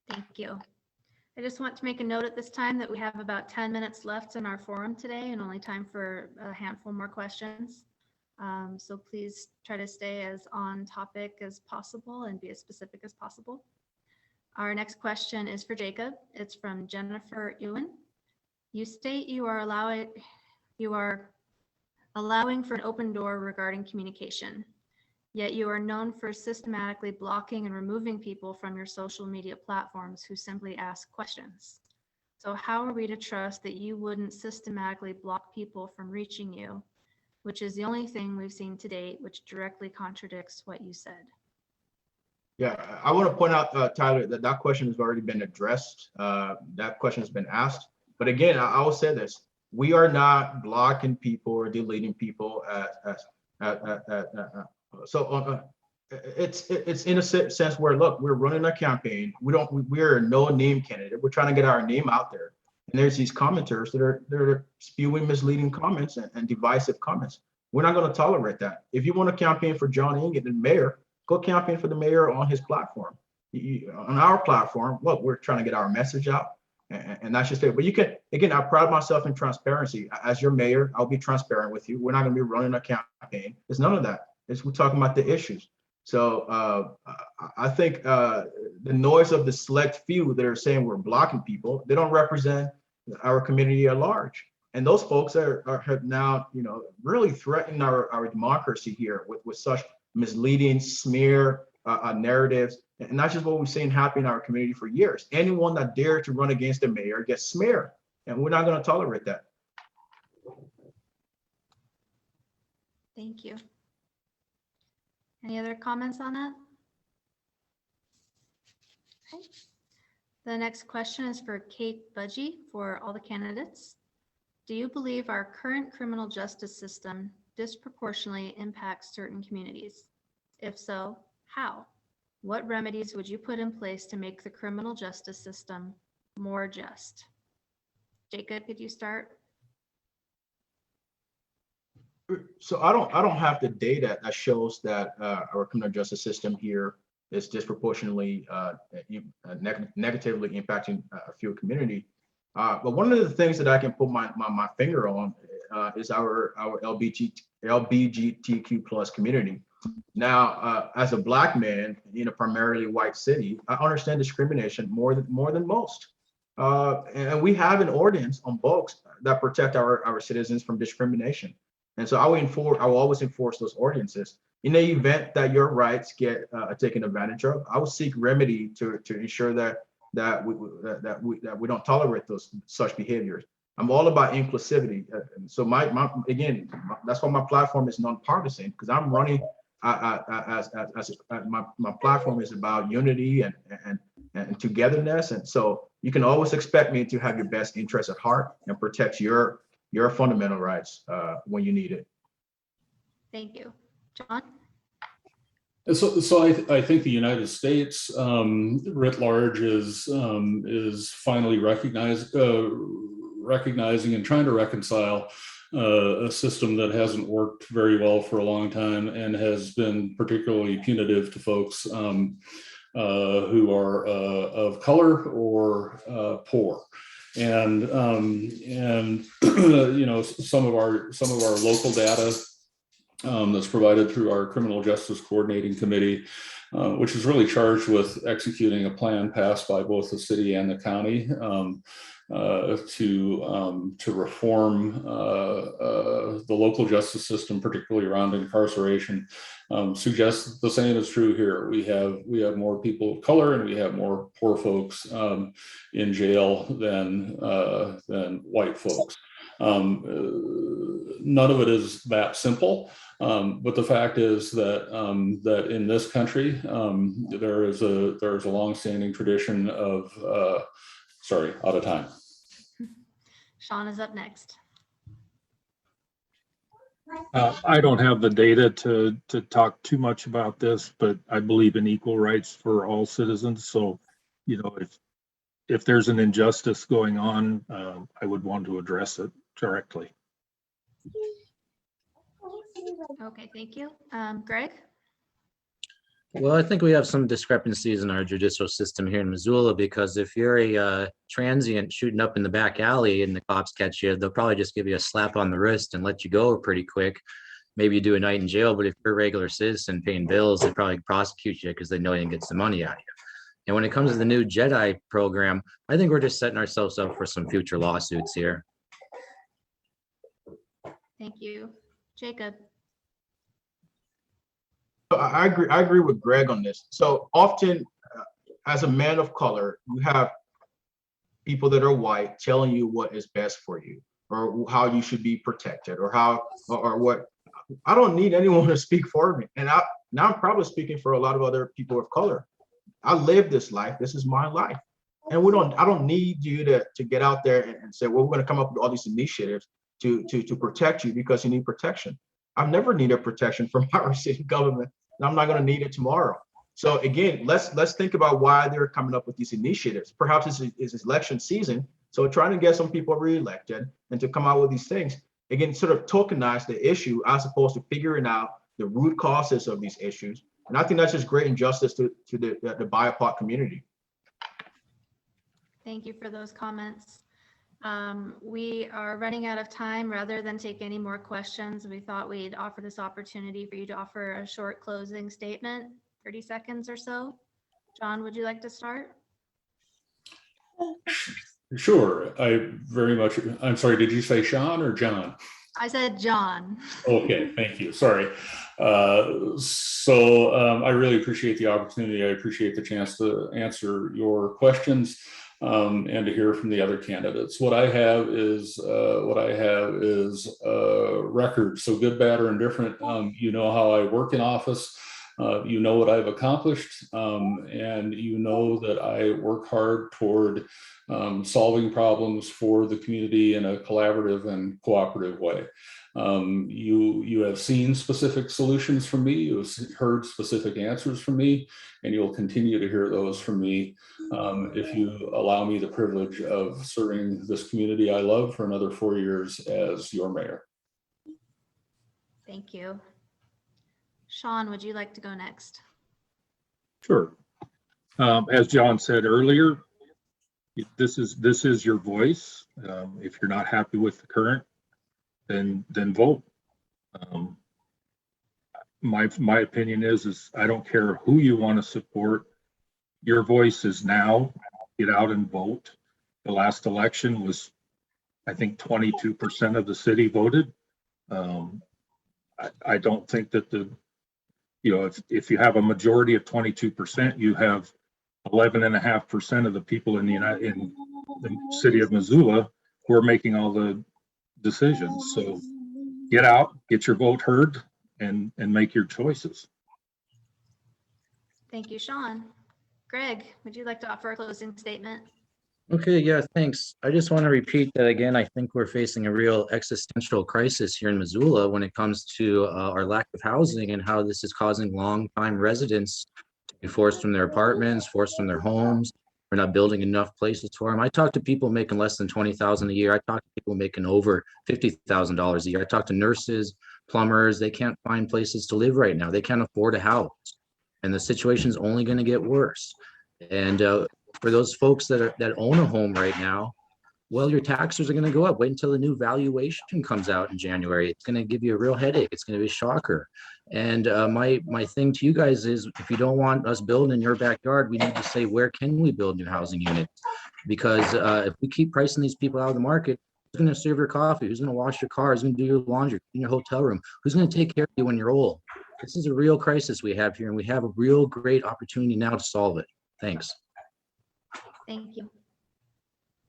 Thank you. I just want to make a note at this time that we have about 10 minutes left in our forum today and only time for a handful more questions. So please try to stay as on topic as possible and be as specific as possible. Our next question is for Jacob. It's from Jennifer Ewan. You state you are allowing for an open door regarding communication, yet you are known for systematically blocking and removing people from your social media platforms who simply ask questions. So how are we to trust that you wouldn't systematically block people from reaching you, which is the only thing we've seen to date, which directly contradicts what you said? Yeah, I want to point out, Tyler, that question has already been addressed. That question has been asked. But again, I will say this: we are not blocking people or deleting people. It's in a sense where, look, we're running a campaign. We're a no-name candidate. We're trying to get our name out there. And there's these commenters that are spewing misleading comments and divisive comments. We're not going to tolerate that. If you want to campaign for John Engen, the mayor, go campaign for the mayor on his platform. On our platform, look, we're trying to get our message out. And that's just it. But you can, again, I pride myself in transparency. As your mayor, I'll be transparent with you. We're not going to be running a campaign. There's none of that. We're talking about the issues. So I think the noise of the select few that are saying we're blocking people, they don't represent our community at large. And those folks have now, really threatened our democracy here with such misleading smear narratives. And that's just what we've seen happen in our community for years. Anyone that dared to run against the mayor gets smeared, and we're not going to tolerate that. Thank you. Any other comments on that? Okay. The next question is for Kate Budgie for all the candidates. Do you believe our current criminal justice system disproportionately impacts certain communities? If so, how? What remedies would you put in place to make the criminal justice system more just? Jacob, could you start? So I don't have the data that shows that our criminal justice system here is disproportionately negatively impacting a few community. But one of the things that I can put my finger on is our LGBTQ plus community. Now, as a Black man in a primarily white city, I understand discrimination more than most. And we have an ordinance on books that protect our citizens from discrimination. And so I will always enforce those ordinances. In the event that your rights get taken advantage of, I will seek remedy to ensure that we don't tolerate such behaviors. I'm all about inclusivity. So that's why my platform is nonpartisan, because I'm running as my platform is about unity and togetherness. And so you can always expect me to have your best interests at heart and protect your fundamental rights when you need it. Thank you. John? So I think the United States writ large is finally recognizing and trying to reconcile a system that hasn't worked very well for a long time and has been particularly punitive to folks who are of color or poor. And you know, some of our local data that's provided through our Criminal Justice Coordinating Committee, which is really charged with executing a plan passed by both the city and the county to reform the local justice system, particularly around incarceration, suggests the same is true here. We have more people of color and we have more poor folks in jail than white folks. None of it is that simple, but the fact is that that in this country there is a longstanding tradition of sorry, out of time. Sean is up next. I don't have the data to talk too much about this, but I believe in equal rights for all citizens. So, you know, if there's an injustice going on, I would want to address it directly. Okay, thank you. Greg? Well, I think we have some discrepancies in our judicial system here in Missoula, because if you're a transient shooting up in the back alley and the cops catch you, they'll probably just give you a slap on the wrist and let you go pretty quick. Maybe you do a night in jail, but if you're a regular citizen paying bills, they probably prosecute you because they know you can get some money out of you. And when it comes to the new JEDI program, I think we're just setting ourselves up for some future lawsuits here. Thank you. Jacob? I agree with Greg on this. So often, as a man of color, you have people that are white telling you what is best for you, or how you should be protected, or what. I don't need anyone to speak for me. And now I'm probably speaking for a lot of other people of color. I live this life. This is my life. And I don't need you to get out there and say, well, we're going to come up with all these initiatives to protect you because you need protection. I've never needed protection from our city government, and I'm not going to need it tomorrow. So again, let's think about why they're coming up with these initiatives. Perhaps it's election season, so trying to get some people reelected and to come out with these things. Again, sort of tokenize the issue as opposed to figuring out the root causes of these issues. And I think that's just great injustice to the BIPOC community. Thank you for those comments. We are running out of time. Rather than take any more questions, we thought we'd offer this opportunity for you to offer a short closing statement, 30 seconds or so. John, would you like to start? Sure. I'm sorry, did you say Sean or John? I said John. Okay, thank you. Sorry. I really appreciate the opportunity. I appreciate the chance to answer your questions and to hear from the other candidates. What I have is record. So good, bad, or indifferent. You know how I work in office. You know what I've accomplished, and you know that I work hard toward solving problems for the community in a collaborative and cooperative way. You have seen specific solutions from me, you have heard specific answers from me, and you'll continue to hear those from me if you allow me the privilege of serving this community I love for another 4 years as your mayor. Thank you. Sean, would you like to go next? Sure. As John said earlier, this is your voice. If you're not happy with the current, then vote. My opinion is I don't care who you want to support. Your voice is now. Get out and vote. The last election was, I think, 22% of the city voted. I don't think that if you have a majority of 22%, you have 11.5% of the people in the city of Missoula who are making all the decisions. So get out, get your vote heard, and make your choices. Thank you, Sean. Greg, would you like to offer a closing statement? Okay, yeah, thanks. I just want to repeat that again. I think we're facing a real existential crisis here in Missoula when it comes to our lack of housing and how this is causing longtime residents to be forced from their apartments, forced from their homes. We're not building enough places for them. I talk to people making less than $20,000 a year. I talk to people making over $50,000 a year. I talk to nurses, plumbers. They can't find places to live right now. They can't afford a house, and the situation is only going to get worse. And for those folks that own a home right now, well, your taxes are going to go up. Wait until the new valuation comes out in January. It's going to give you a real headache. It's going to be a shocker. And my thing to you guys is, if you don't want us building in your backyard, we need to say, where can we build new housing units? Because if we keep pricing these people out of the market, who's going to serve your coffee? Who's going to wash your car? Who's going to do your laundry in your hotel room? Who's going to take care of you when you're old? This is a real crisis we have here, and we have a real great opportunity now to solve it. Thanks. Thank you.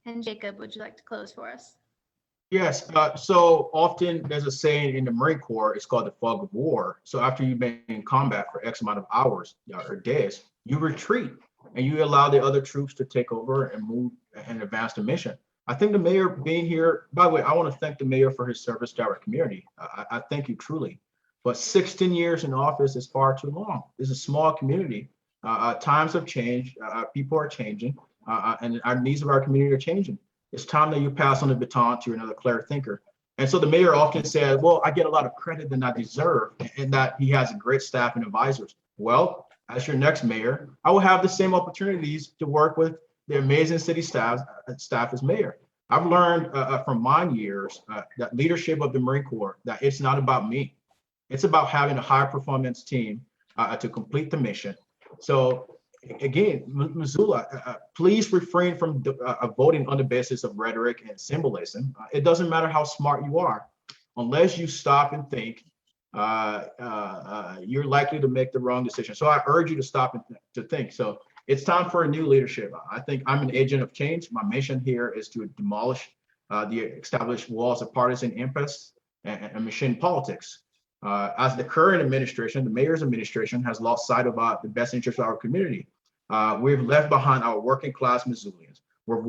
And Jacob, would you like to close for us? Yes. So often there's a saying in the Marine Corps, it's called the fog of war. So after you've been in combat for X amount of hours or days, you retreat and you allow the other troops to take over and move and advance the mission. I think the mayor being here, by the way, I want to thank the mayor for his service to our community. I thank you truly. But 16 years in office is far too long. It's a small community. Times have changed. People are changing. And our needs of our community are changing. It's time that you pass on the baton to another clear thinker. And so the mayor often says, well, I get a lot of credit than I deserve, and that he has a great staff and advisors. Well, as your next mayor, I will have the same opportunities to work with the amazing city staff as mayor. I've learned from my years that leadership of the Marine Corps, that it's not about me. It's about having a high performance team to complete the mission. So again, Missoula, please refrain from voting on the basis of rhetoric and symbolism. It doesn't matter how smart you are, unless you stop and think, you're likely to make the wrong decision. So I urge you to stop and to think. So it's time for a new leadership. I think I'm an agent of change. My mission here is to demolish the established walls of partisan interests and machine politics. As the current administration, the mayor's administration, has lost sight of the best interests of our community. We've left behind our working class Missoulians. We've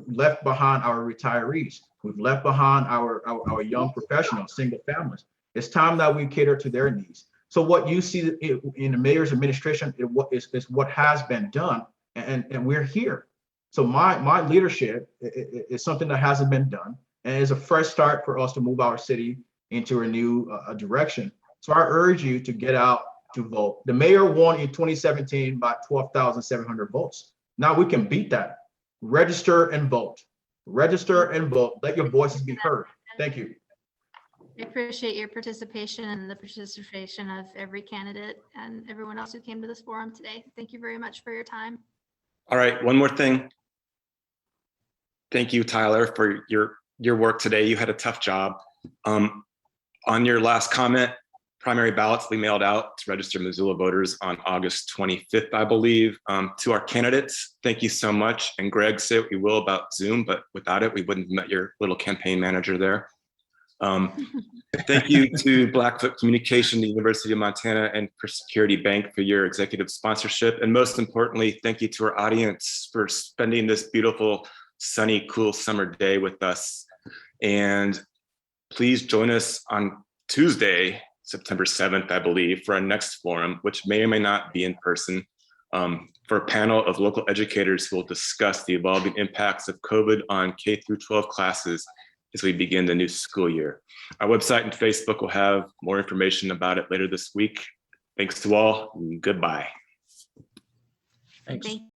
left behind our retirees. We've left behind our young professionals, single families. It's time that we cater to their needs. So what you see in the mayor's administration is what has been done, and we're here. So my leadership is something that hasn't been done, and is a fresh start for us to move our city into a new direction. So I urge you to get out to vote. The mayor won in 2017 by 12,700 votes. Now we can beat that. Register and vote. Register and vote. Let your voices be heard. Thank you. I appreciate your participation and the participation of every candidate and everyone else who came to this forum today. Thank you very much for your time. All right, one more thing. Thank you, Tyler, for your work today. You had a tough job. On your last comment, primary ballots will be mailed out to registered Missoula voters on August 25th, I believe. To our candidates, thank you so much. And Greg, say what you will about Zoom, but without it, we wouldn't have met your little campaign manager there. Thank you to Blackfoot Communication, the University of Montana, and First Security Bank for your executive sponsorship. And most importantly, thank you to our audience for spending this beautiful, sunny, cool summer day with us. And please join us on Tuesday, September 7th, I believe, for our next forum, which may or may not be in person, for a panel of local educators who will discuss the evolving impacts of COVID on K through 12 classes as we begin the new school year. Our website and Facebook will have more information about it later this week. Thanks to all, and goodbye. Thanks. Thank